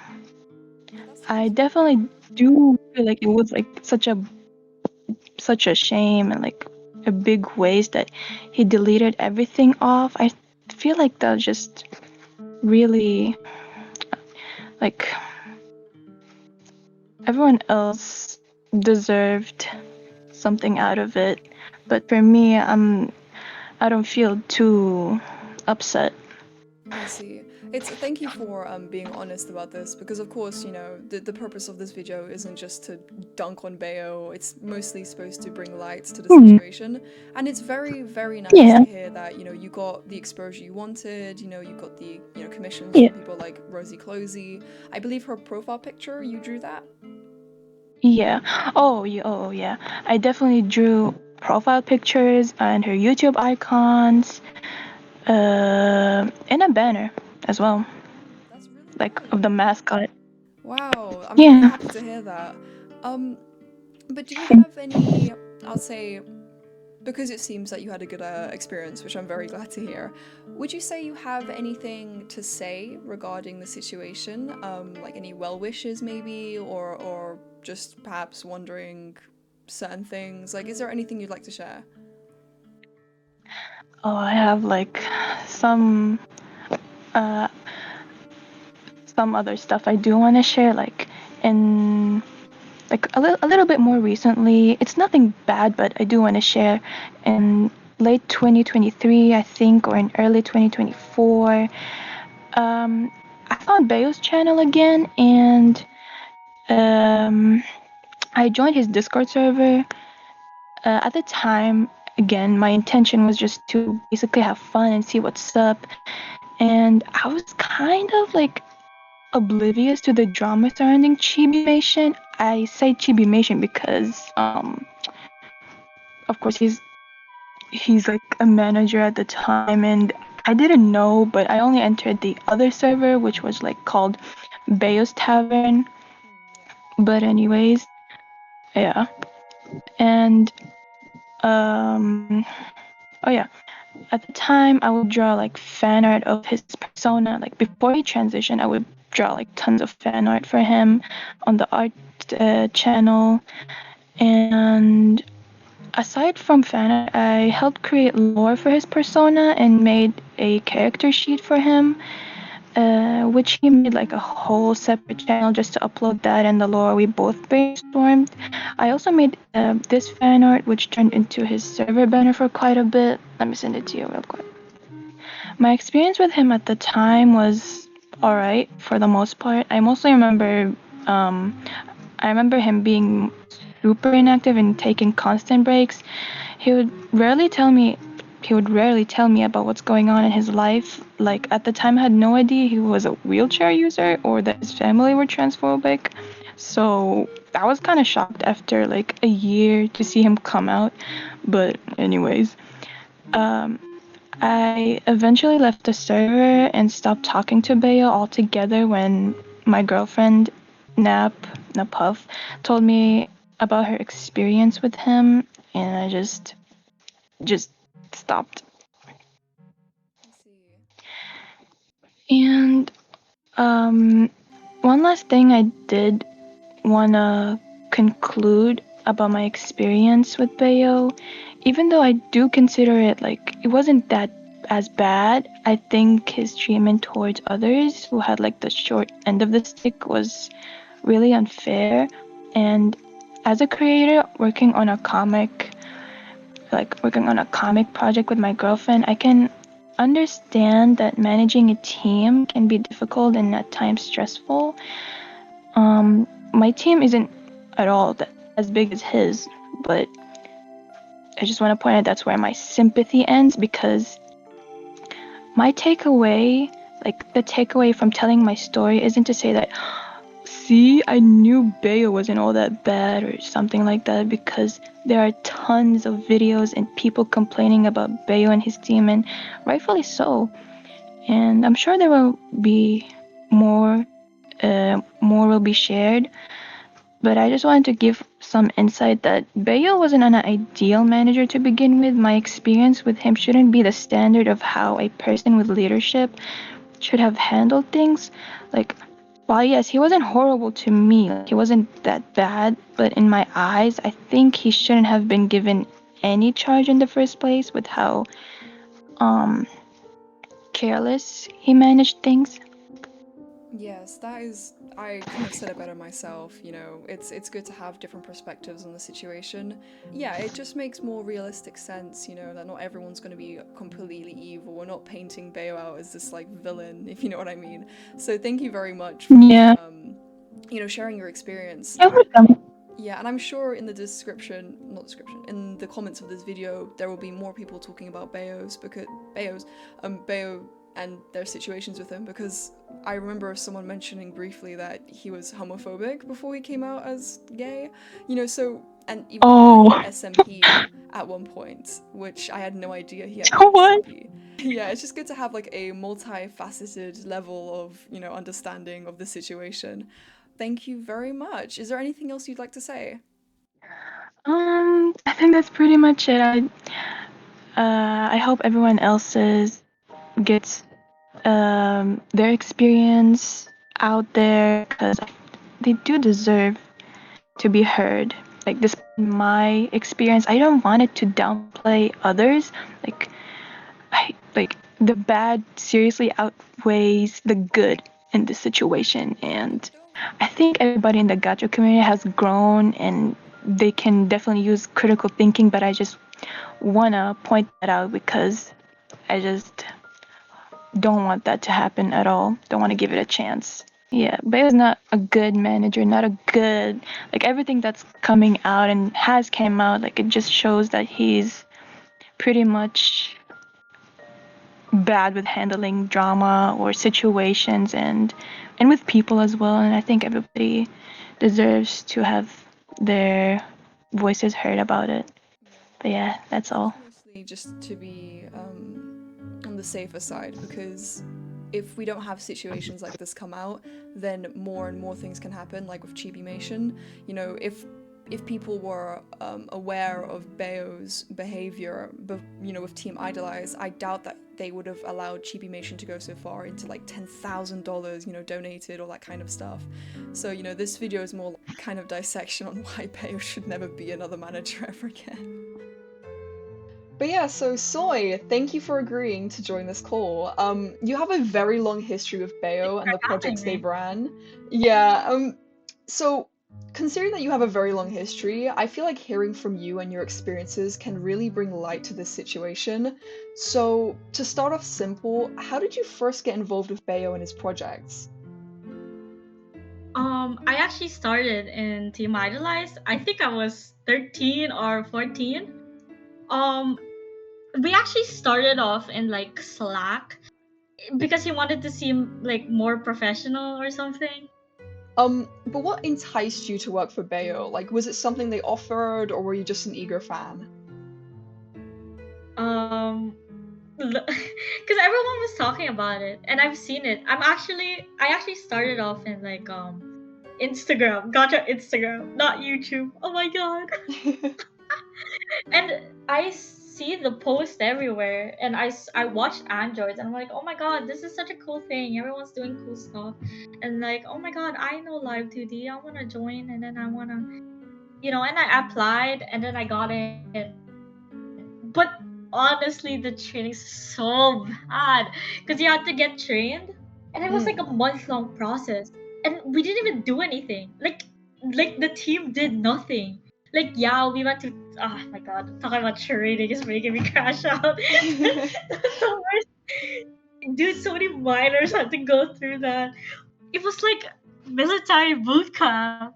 I definitely do feel like it was like such a shame and like a big waste that he deleted everything off. I feel like that was just really like everyone else deserved something out of it, but for me, I don't feel too upset. I see. Thank you for being honest about this, because of course, you know, the purpose of this video isn't just to dunk on Bayo. It's mostly supposed to bring light to the situation, and it's very, very nice Yeah. to hear that, you know, you got the exposure you wanted. You know, you got the, you know, commissions Yeah. from people like Rosie Closey. I believe her profile picture, you drew that. Yeah. Oh, yeah. Oh, yeah. I definitely drew profile pictures and her YouTube icons, and a banner as well, That's really like great. of the mascot. Wow, I'm really Yeah. happy to hear that. But do you have any, I'll say, because it seems that you had a good experience, which I'm very glad to hear, would you say you have anything to say regarding the situation? Like any well wishes, maybe, or just perhaps wondering certain things? Like, is there anything you'd like to share? Oh, I have like some uh some other stuff I do want to share, like in like a little bit more recently. It's nothing bad, but I do want to share in late 2023, I think, or in early 2024. I found Bayo's channel again, and I joined his Discord server. At the time, again, my intention was just to basically have fun and see what's up. And I was kind of like oblivious to the drama surrounding Chibimation. I say Chibimation because, of course, he's like a manager at the time, and I didn't know, but I only entered the other server, which was like called Bayo's Tavern. But anyways, yeah, and oh yeah, at the time I would draw like fan art of his persona. Like before he transitioned, I would draw like tons of fan art for him on the art channel. And aside from fan art, I helped create lore for his persona and made a character sheet for him, which he made like a whole separate channel just to upload that and the lore we both brainstormed. I also made this fan art, which turned into his server banner for quite a bit. Let me send it to you real quick. My experience with him at the time was alright for the most part. I remember him being super inactive and taking constant breaks. He would rarely tell me about what's going on in his life. Like at the time I had no idea he was a wheelchair user or that his family were transphobic. So I was kind of shocked after like a year to see him come out. But anyways, I eventually left the server and stopped talking to Bayo altogether when my girlfriend Napuif told me about her experience with him, and I just stopped. I see. And one last thing I did wanna conclude about my experience with Bayo, even though I do consider it like it wasn't that as bad, I think his treatment towards others who had like the short end of the stick was really unfair. And as a creator working on a comic, like working on a comic project with my girlfriend, I can understand that managing a team can be difficult and at times stressful. My team isn't at all as big as his, but I just want to point out that's where my sympathy ends, because my takeaway, like the takeaway from telling my story, isn't to say that, see, I knew Bayo wasn't all that bad or something like that, because there are tons of videos and people complaining about Bayo and his team, and rightfully so. And I'm sure there will be more will be shared. But I just wanted to give some insight that Bayo wasn't an ideal manager to begin with. My experience with him shouldn't be the standard of how a person with leadership should have handled things. Like, while yes, he wasn't horrible to me, he wasn't that bad, but in my eyes, I think he shouldn't have been given any charge in the first place with how careless he managed things. Yes, that is. I couldn't have said it better myself. It's good to have different perspectives on the situation. Yeah, it just makes more realistic sense. That not everyone's going to be completely evil. We're not painting Bayo out as this like villain, if you know what I mean. So thank you very much for Yeah. sharing your experience. You're welcome. Yeah, and I'm sure in the in the comments of this video, there will be more people talking about Bayo and their situations with him, because I remember someone mentioning briefly that he was homophobic before he came out as gay, so, and even had an SMP at one point, which I had no idea he had an What? SMP. Yeah, it's just good to have like a multifaceted level of, understanding of the situation. Thank you very much. Is there anything else you'd like to say? I think that's pretty much it. I hope everyone else's gets their experience out there, because they do deserve to be heard. Like, this my experience, I don't want it to downplay others. Like the bad seriously outweighs the good in this situation, and I think everybody in the gacha community has grown and they can definitely use critical thinking, but I just wanna point that out because I just don't want that to happen at all. Don't want to give it a chance. Yeah, Bayo's not a good manager, not a good, like, everything that's coming out and has came out, like, it just shows that he's pretty much bad with handling drama or situations, and with people as well. And I think everybody deserves to have their voices heard about it. But yeah, that's all. Mostly just to be on the safer side, because if we don't have situations like this come out, then more and more things can happen, like with Chibimation. If people were aware of Bayo's behavior, with Team Idolize, I doubt that they would have allowed Chibimation to go so far into like $10,000, donated, all that kind of stuff. So, this video is more kind of dissection on why Bayo should never be another manager ever again. But yeah, so Soy, thank you for agreeing to join this call. You have a very long history with Bayo and the projects they've ran. Yeah, so considering that you have a very long history, I feel like hearing from you and your experiences can really bring light to this situation. So, to start off simple, how did you first get involved with Bayo and his projects? I actually started in Team Idolize. I think I was 13 or 14. We actually started off in like Slack because he wanted to seem like more professional or something. But what enticed you to work for Bayo? Like, was it something they offered, or were you just an eager fan? Because everyone was talking about it, and I've seen it. I actually started off in like Instagram, Gacha Instagram, not YouTube. Oh my god. And I see the post everywhere, and I watched Androids, and I'm like, oh my god, this is such a cool thing. Everyone's doing cool stuff, and like, oh my god, I know Live 2D. I want to join, and then I want to, and I applied, and then I got in. But honestly, the training's so bad because you had to get trained, and it was like a month-long process, and we didn't even do anything. Like the team did nothing. Like, yeah, we went to. Oh my god, talking about trading is making me crash out. That's the worst. Dude, so many minors had to go through that. It was like military boot camp.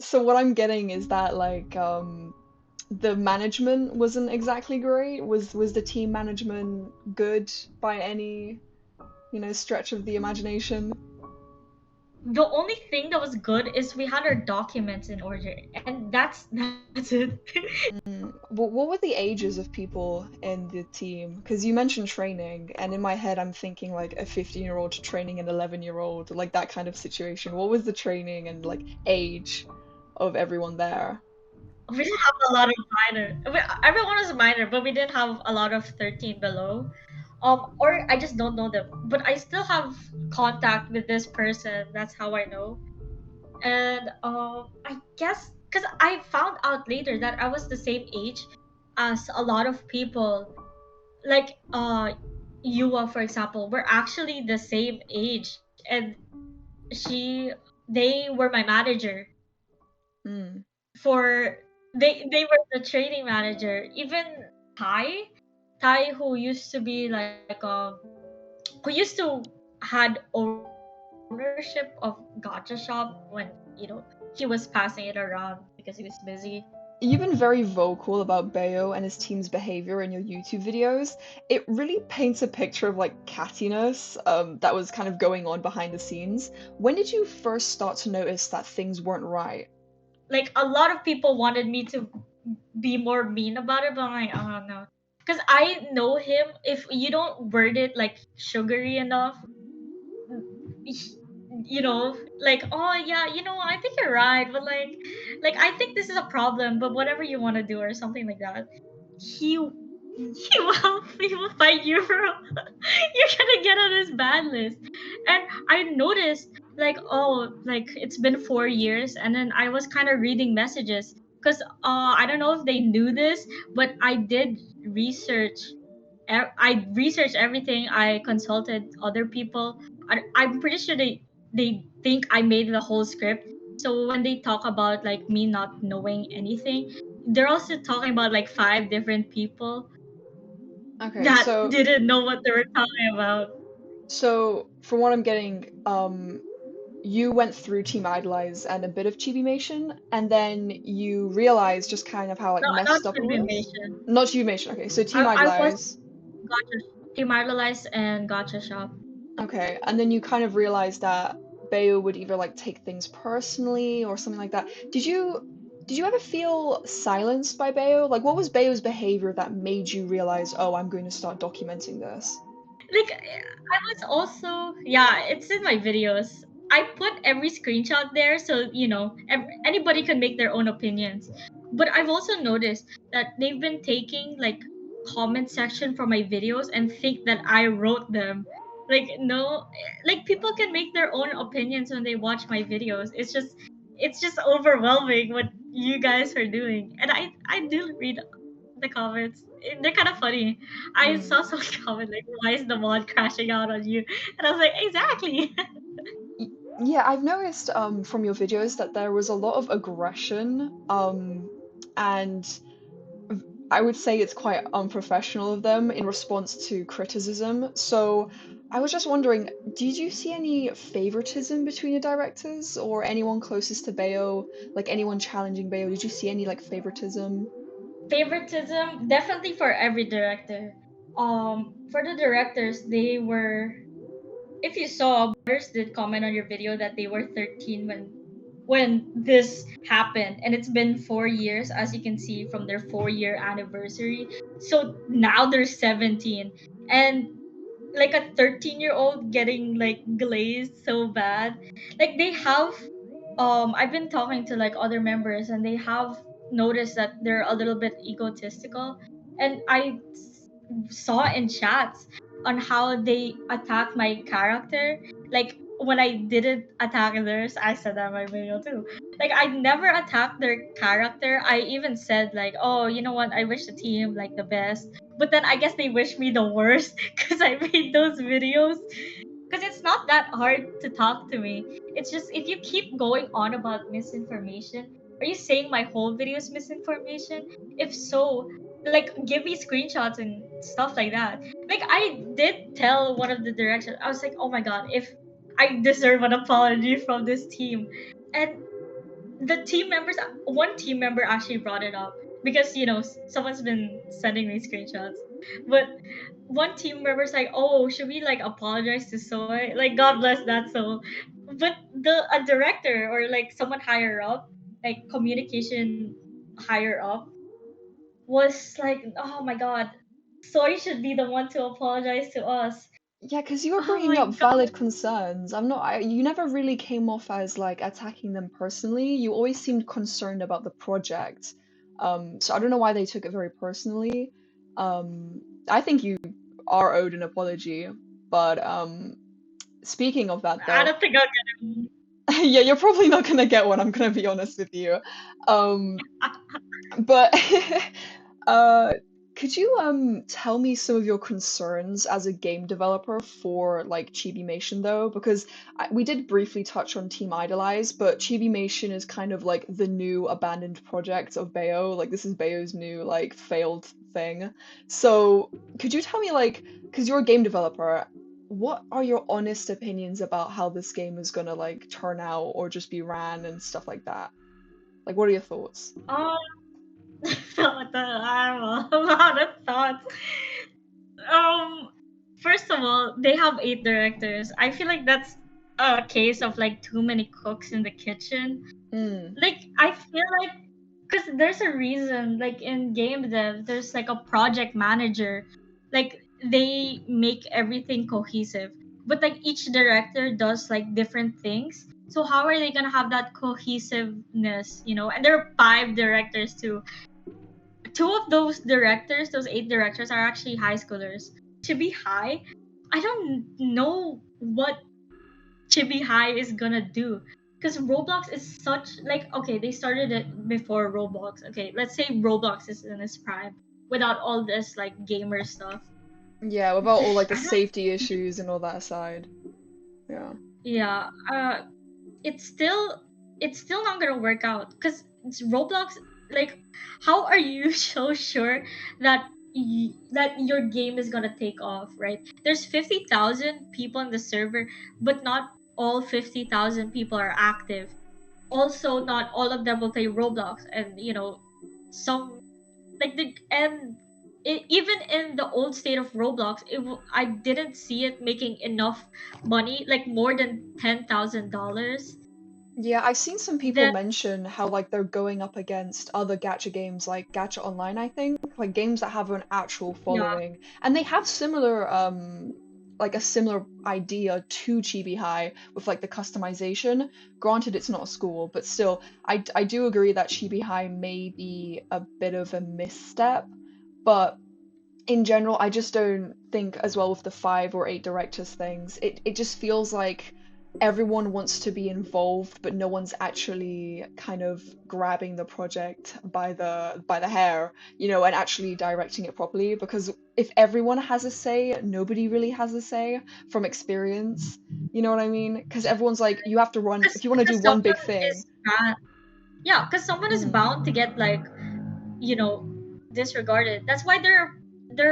So what I'm getting is that like the management wasn't exactly great. Was the team management good by any, stretch of the imagination? The only thing that was good is we had our documents in order, and that's it. What were the ages of people in the team? Because you mentioned training, and in my head I'm thinking like a 15-year-old training an 11-year-old, like that kind of situation. What was the training and like age of everyone there? We didn't have a lot of minor. Everyone was minor, but we didn't have a lot of 13 below. Or I just don't know them. But I still have contact with this person. That's how I know. And I guess because I found out later that I was the same age as a lot of people. Like Yua, for example, we're actually the same age, and she they were my manager Hmm. for they were the training manager. Even Ty, Ty who used to be like who used to had ownership of Gacha shop when he was passing it around because he was busy. You've been very vocal about Bayo and his team's behavior in your YouTube videos. It really paints a picture of like cattiness that was kind of going on behind the scenes. When did you first start to notice that things weren't right? Like a lot of people wanted me to be more mean about it, but I'm like, oh no. Because I know him, if you don't word it like sugary enough, like, oh yeah, I think you're right, but like I think this is a problem, but whatever you want to do or something like that, he will fight you, bro. You're gonna get on his bad list. And I noticed, like, oh, like it's been 4 years, and then I was kind of reading messages because I don't know if they knew this, but I did research. I researched everything. I consulted other people. I'm pretty sure they think I made the whole script. So when they talk about like me not knowing anything, they're also talking about like five different people Okay, that so didn't know what they were talking about. so from what I'm getting, you went through Team Idolize and a bit of Chibimation, and then you realized just kind of how like Not messed up it was. Sublimation. Not Chibimation, okay, so Team I was Idolize. Demoralized and Gotcha Shop. Okay, and then you kind of realized that Bayo would either like take things personally or something like that. Did you ever feel silenced by Bayo? Like what was Bayo's behavior that made you realize, oh, I'm going to start documenting this? Like I was also, yeah, it's in my videos. I put every screenshot there so anybody can make their own opinions. But I've also noticed that they've been taking like comment section from my videos and think that I wrote them. Like no, like people can make their own opinions when they watch my videos. It's just overwhelming what you guys are doing. And I do read the comments. They're kind of funny. I Mm. saw some comment like, "Why is the mod crashing out on you?" And I was like, "Exactly." Y- Yeah, I've noticed from your videos that there was a lot of aggression and I would say it's quite unprofessional of them in response to criticism. So I was just wondering, did you see any favoritism between the directors or anyone closest to Bayo, like anyone challenging Bayo? Did you see any like favoritism? Favoritism, definitely for every director. For the directors, they were. If you saw, others did comment on your video that they were 13 when this happened, and it's been 4 years, as you can see from their 4-year anniversary. So now they're 17, and like a 13-year-old getting like glazed so bad. Like they have I've been talking to like other members, and they have noticed that they're a little bit egotistical, and saw in chats on how they attack my character. Like when I didn't attack theirs, I said that in my video too. Like I never attacked their character. I even said like, oh, you know what? I wish the team like the best. But then I guess they wish me the worst because I made those videos. Because it's not that hard to talk to me. It's just if you keep going on about misinformation, Are you saying my whole video is misinformation? If so, like give me screenshots and stuff like that. Like I did tell one of the directors, I was like, oh my god, if I deserve an apology from this team. And the team members, one team member actually brought it up because someone's been sending me screenshots, but one team member's like, oh, should we like apologize to Soy? Like, God bless that soul. But a director or like someone higher up, like communication higher up, was like, oh my god, Soy should be the one to apologize to us. Yeah, because you were Oh bringing my up god. valid concerns. You never really came off as like attacking them personally. You always seemed concerned about the project. So I don't know why they took it very personally. I think you are owed an apology. But speaking of that I though, don't think I'll get it. yeah, you're probably not gonna get one, I'm gonna be honest with you. Um, but uh, could you tell me some of your concerns as a game developer for like Chibimation though? Because we did briefly touch on Team Idolize, but Chibimation is kind of like the new abandoned project of Bayo. Like this is Bayo's new like failed thing. So could you tell me like, because you're a game developer, what are your honest opinions about how this game is gonna like turn out or just be ran and stuff like that? Like what are your thoughts? Um, I have a lot of thoughts. Um, First of all, they have 8 directors. I feel like that's a case of like too many cooks in the kitchen. Mm. Like I feel like because there's a reason, like in game dev, there's like a project manager. Like they make everything cohesive. But like each director does like different things. So how are they gonna have that cohesiveness, And there are 5 directors too. 2 of those directors, those 8 directors, are actually high schoolers. Chibi High, I don't know what Chibi High is gonna do. Because Roblox is such, like, okay, they started it before Roblox. Okay, let's say Roblox is in its prime without all this, like, gamer stuff. Yeah, without all like the I don't, safety issues and all that aside. Yeah. yeah, it's still, it's still not gonna work out. Because Roblox, like, how are you so sure that that your game is gonna take off, right? There's 50,000 people in the server, but not all 50,000 people are active. Also, not all of them will play Roblox, and some like the and even in the old state of Roblox, I didn't see it making enough money, like more than $10,000. Yeah, I've seen some people That mention how like they're going up against other gacha games like Gacha Online, I think, like games that have an actual yeah, following. And they have similar like a similar idea to Chibi High with like the customization. Granted, it's not a school, but still, I do agree that Chibi High may be a bit of a misstep, but in general, I just don't think as well with the 5 or 8 directors things. It just feels like everyone wants to be involved, but no one's actually kind of grabbing the project by the hair, and actually directing it properly. Because if everyone has a say, nobody really has a say from experience. You know what I mean? Because everyone's like, you have to run if you want to do because one someone big thing. is bound. Yeah, because someone is Mm, bound to get like you know disregarded. That's why there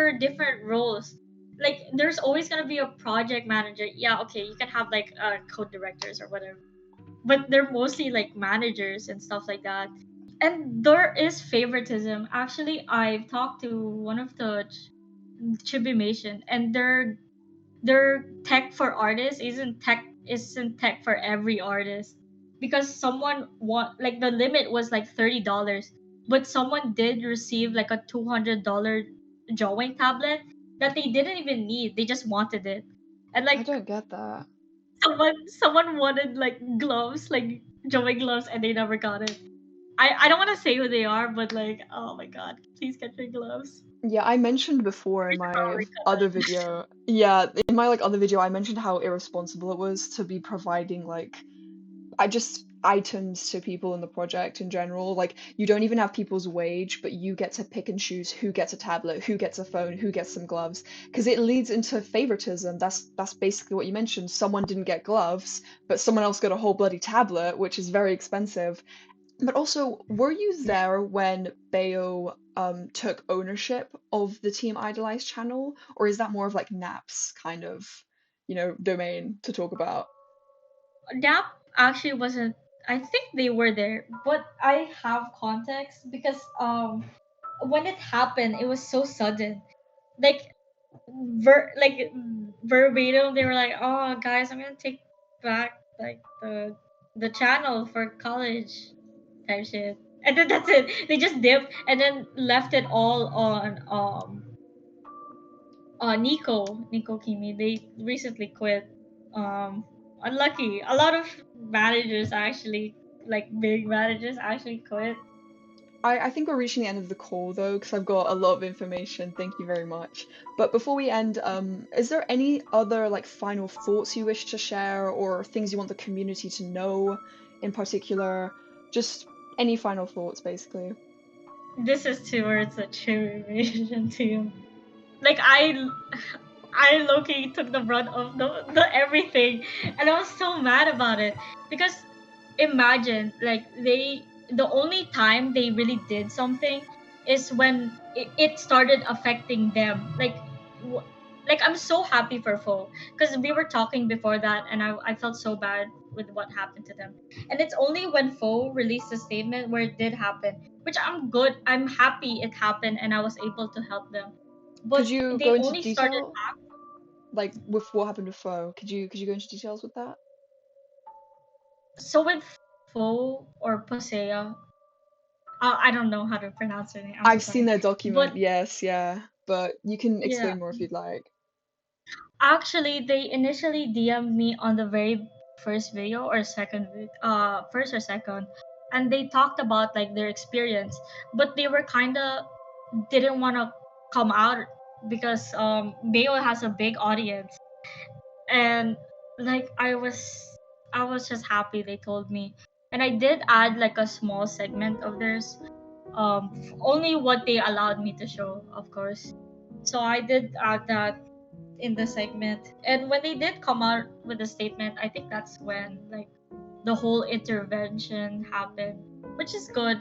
are different roles. Like there's always gonna be a project manager. Yeah, okay, you can have like code directors or whatever, but they're mostly like managers and stuff like that. And there is favoritism. Actually, I've talked to one of the Chibimation, and their tech for artists isn't tech for every artist, because someone want like the limit was like $30, but someone did receive like a $200 drawing tablet that they didn't even need. They just wanted it. And I like don't get that. someone wanted like gloves, like drawing gloves, and they never got it. I don't want to say who they are, but like, oh my god, please get your gloves. Yeah, I mentioned before We in should my probably cut other it. video. Yeah, in my like other video, I mentioned how irresponsible it was to be providing like I just items to people in the project in general. Like you don't even have people's wage, but you get to pick and choose who gets a tablet, who gets a phone, who gets some gloves, because it leads into favoritism. That's basically what you mentioned. Someone didn't get gloves, but someone else got a whole bloody tablet, which is very expensive. But also, were you there when Bayo took ownership of the Team Idolize channel, or is that more of like Nap's kind of, domain to talk about? Nap actually wasn't. I think they were there, but I have context because when it happened, it was so sudden. Like verbatim, they were like, "Oh, guys, I'm gonna take back like the channel for college type shit," and then that's it. They just dipped and then left it all on Nico Kimi. They recently quit. Unlucky. A lot of managers actually, like big managers, actually quit. I think we're reaching the end of the call though, because I've got a lot of information. Thank you very much. But before we end, is there any other like final thoughts you wish to share, or things you want the community to know in particular? Just any final thoughts, basically. This is towards a tribulation team. Like I low-key took the brunt of the everything, and I was so mad about it because imagine like the only time they really did something is when it started affecting them. W- like I'm so happy for Fo because we were talking before that, and I felt so bad with what happened to them, and it's only when Fo released a statement where it did happen, which I'm good. I'm happy it happened, and I was able to help them, Could but you go they into only started. detail, like with what happened with Foe? Could you go into details with that? So with Fo or Posea, I don't know how to pronounce her name. I'm so I've seen sorry, their but document, yes, yeah, but you can yeah, explain more if you'd like. actually, they initially DM'd me on the very first video or first or second, and they talked about like their experience, but they were kind of didn't want to come out because Bayo has a big audience, and like I was just happy they told me, and I did add like a small segment of theirs, only what they allowed me to show, of course. So I did add that in the segment. And when they did come out with a statement, I think that's when like the whole intervention happened, which is good.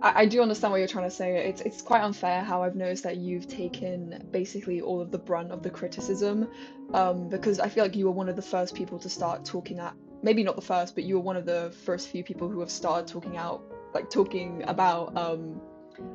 I do understand what you're trying to say. It's quite unfair how I've noticed that you've taken basically all of the brunt of the criticism, because I feel like you were one of the first people to start talking at, maybe not the first, but you were one of the first few people who have started talking out, like talking about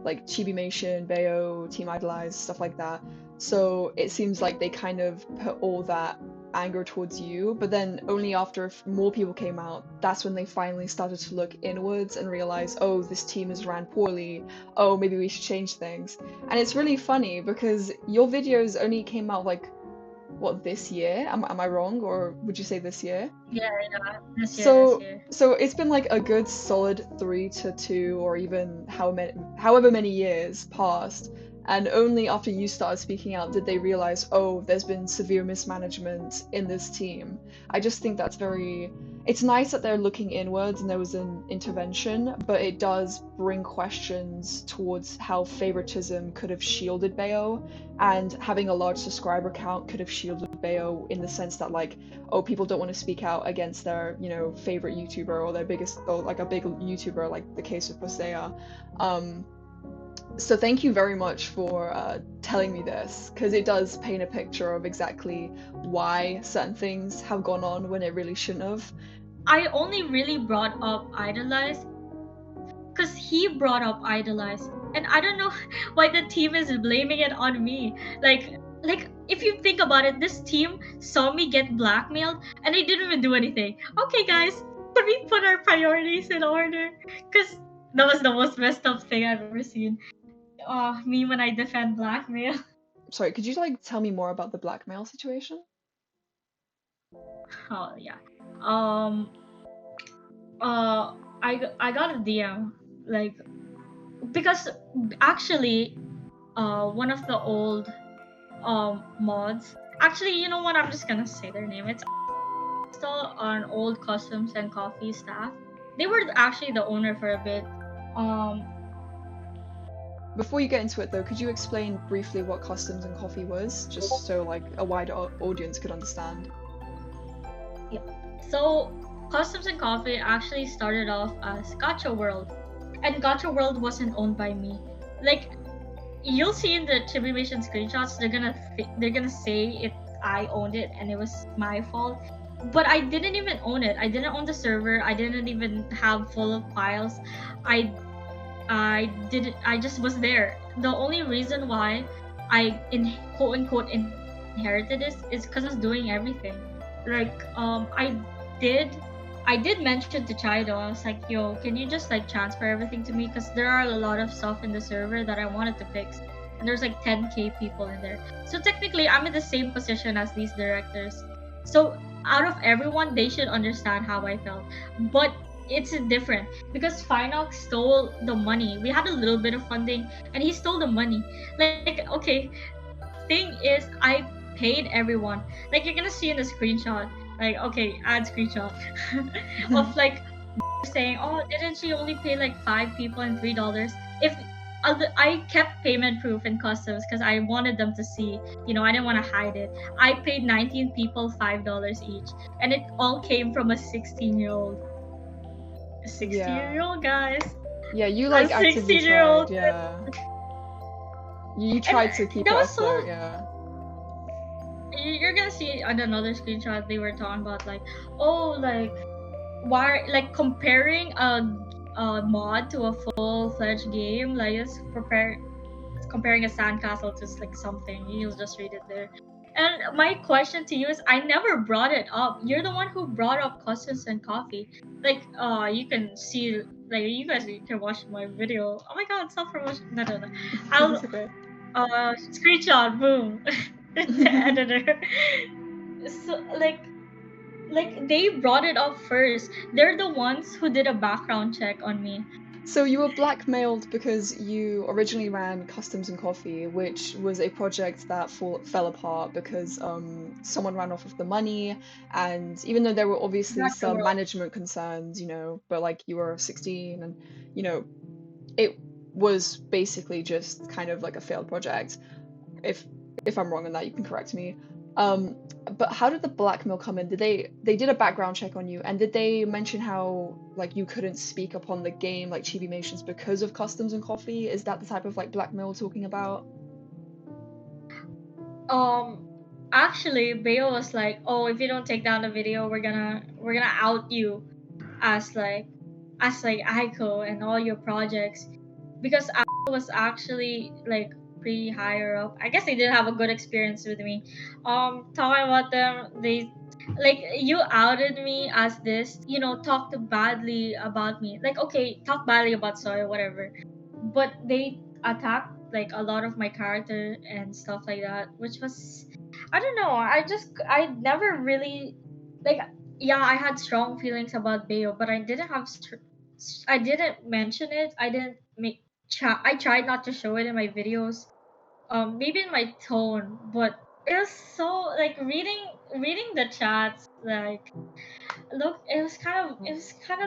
like Chibimation, Bayo, Team Idolize, stuff like that. So it seems like they kind of put all that anger towards you, but then only after more people came out, that's when they finally started to look inwards and realize, oh, this team is ran poorly. Oh, maybe we should change things. And it's really funny because your videos only came out like, what, this year? Am I wrong, or would you say this year? Yeah, yeah. This year, this So year. so it's been like a good solid 3 to 2 or even however many years passed, and only after you started speaking out did they realize, oh, there's been severe mismanagement in this team. I just think that's very, it's nice that they're looking inwards and there was an intervention, but it does bring questions towards how favoritism could have shielded Bayo, and having a large subscriber count could have shielded Bayo in the sense that like, oh, people don't want to speak out against their, favorite YouTuber or their biggest, or like a big YouTuber, like the case of Posea. So thank you very much for telling me this, because it does paint a picture of exactly why certain things have gone on when it really shouldn't have. I only really brought up Idolize because he brought up Idolize, and I don't know why the team is blaming it on me. Like if you think about it, this team saw me get blackmailed, and they didn't even do anything. Okay, guys, can we put our priorities in order? Because that was the most messed up thing I've ever seen. Me when I defend blackmail. Sorry, could you like tell me more about the blackmail situation? Oh yeah. Um. I got a DM like because actually one of the old mods, actually, you know what, I'm just gonna say their name. It's still an old customs and coffee staff. They were actually the owner for a bit. um Before you get into it though, could you explain briefly what Customs and Coffee was, just so like a wider audience could understand? yeah, so customs and coffee actually started off as Gacha World, and Gacha World wasn't owned by me. Like, you'll see in the Tribulation screenshots, they're gonna say it I owned it and it was my fault. But I didn't even own it. I didn't own the server. I didn't even have full of files. I just was there. The only reason why I in quote unquote inherited this is because I was doing everything. Like did I did mention to Chido, I was like, yo, can you just like transfer everything to me? Because there are a lot of stuff in the server that I wanted to fix. And there's like 10k people in there. So technically I'm in the same position as these directors. So out of everyone, they should understand how I felt. But it's different because Finox stole the money. We had a little bit of funding and he stole the money. Like, okay, thing is I paid everyone. Like you're gonna see in the screenshot. Like, okay, add screenshot of like saying, oh, didn't she only pay like 5 people and $3? If I kept payment proof in customs because I wanted them to see, you know, I didn't want to hide it. I paid 19 people $5 each, and it all came from a 16-year-old. A 16-year-old, guys. Yeah, you like a actively 16-year-old. tried, yeah. You tried to keep it afloat, yeah. You're gonna see on another screenshot they were talking about like, oh, like why, like comparing a mod to a full-fledged game, like it's comparing a sandcastle to like something. You'll just read it there. And my question to you is, I never brought it up. You're the one who brought up customs and coffee. Like, you can see, like, you guys can watch my video. Oh my god, self-promotion. No. I'll Okay. screenshot, boom. The editor. So like they brought it up first. They're the ones who did a background check on me. So you were blackmailed because you originally ran Customs and Coffee, which was a project that fell apart because someone ran off of the money, and even though there were obviously Not the some world. management concerns, you know, but like you were 16 and, you know, it was basically just kind of like a failed project. If I'm wrong on that, you can correct me. But how did the blackmail come in? Did they did a background check on you, and did they mention how like you couldn't speak upon the game like Chibimations because of Customs and Coffee? Is that the type of like blackmail we're talking about? Actually, Beo was like, oh, if you don't take down the video, we're gonna out you as like Aiko and all your projects, because Aiko was actually like pretty higher up. I guess they didn't have a good experience with me. Talking about them, they like, you outed me as this, you know, talked badly about me. Like, okay, talk badly about Soy, whatever, but they attacked like a lot of my character and stuff like that, which was, I don't know. I never really like. Yeah, I had strong feelings about Bayo, but I didn't mention it. I didn't make. I tried not to show it in my videos. Maybe in my tone, but it was so like reading the chats. Like, look, it was kind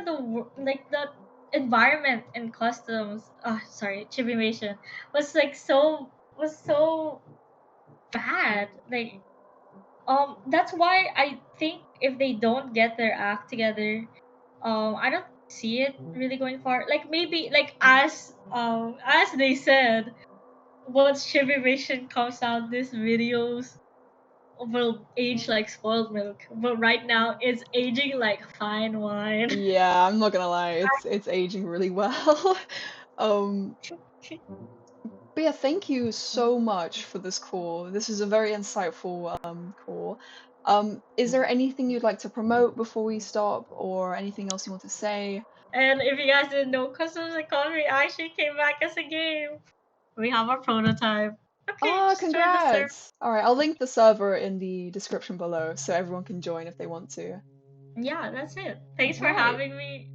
of like the environment in customs. Sorry, Chibimation was so bad. Like, that's why I think if they don't get their act together, I don't see it really going far. Like, maybe like as they said, once Chibimation comes out, these videos will age like spoiled milk. But right now, it's aging like fine wine. Yeah, I'm not gonna lie, it's aging really well. um, but yeah, thank you so much for this call. This is a very insightful call. Is there anything you'd like to promote before we stop, or anything else you want to say? And if you guys didn't know, Customs Economy actually came back as a game. We have our prototype. Okay, Ah, just join the server. congrats! All right, I'll link the server in the description below so everyone can join if they want to. Yeah, that's it. Thanks for Right. having me.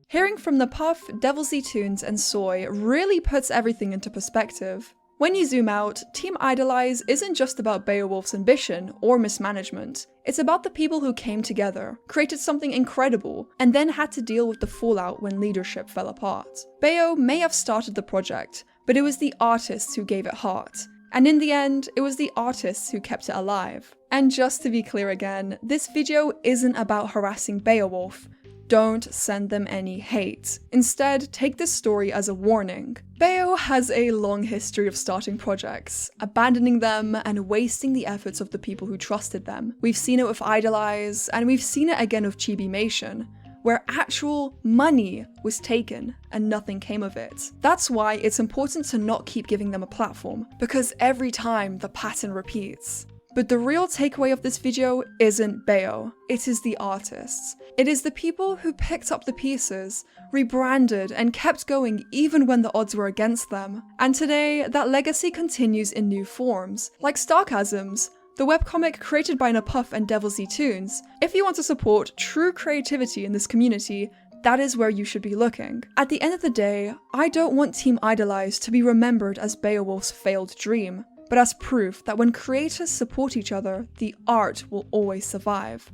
Hearing from Napuif, Devilzzztoons, and Soy really puts everything into perspective. When you zoom out, Team Idolize isn't just about Beowulf's ambition or mismanagement. It's about the people who came together, created something incredible, and then had to deal with the fallout when leadership fell apart. Beo may have started the project, but it was the artists who gave it heart. And in the end, it was the artists who kept it alive. And just to be clear again, this video isn't about harassing Beowulf. don't send them any hate. Instead, take this story as a warning. Beo has a long history of starting projects, abandoning them, and wasting the efforts of the people who trusted them. We've seen it with Idolize, and we've seen it again with Chibimation, where actual money was taken and nothing came of it. That's why it's important to not keep giving them a platform, because every time the pattern repeats. But the real takeaway of this video isn't Beo, it is the artists. It is the people who picked up the pieces, rebranded, and kept going even when the odds were against them. And today, that legacy continues in new forms, like CHASMS, the webcomic created by Napuif and Devilzzztoons. If you want to support true creativity in this community, that is where you should be looking. At the end of the day, I don't want Team Idolize to be remembered as Beowulf's failed dream, but as proof that when creators support each other, the art will always survive.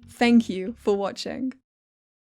Thank you for watching.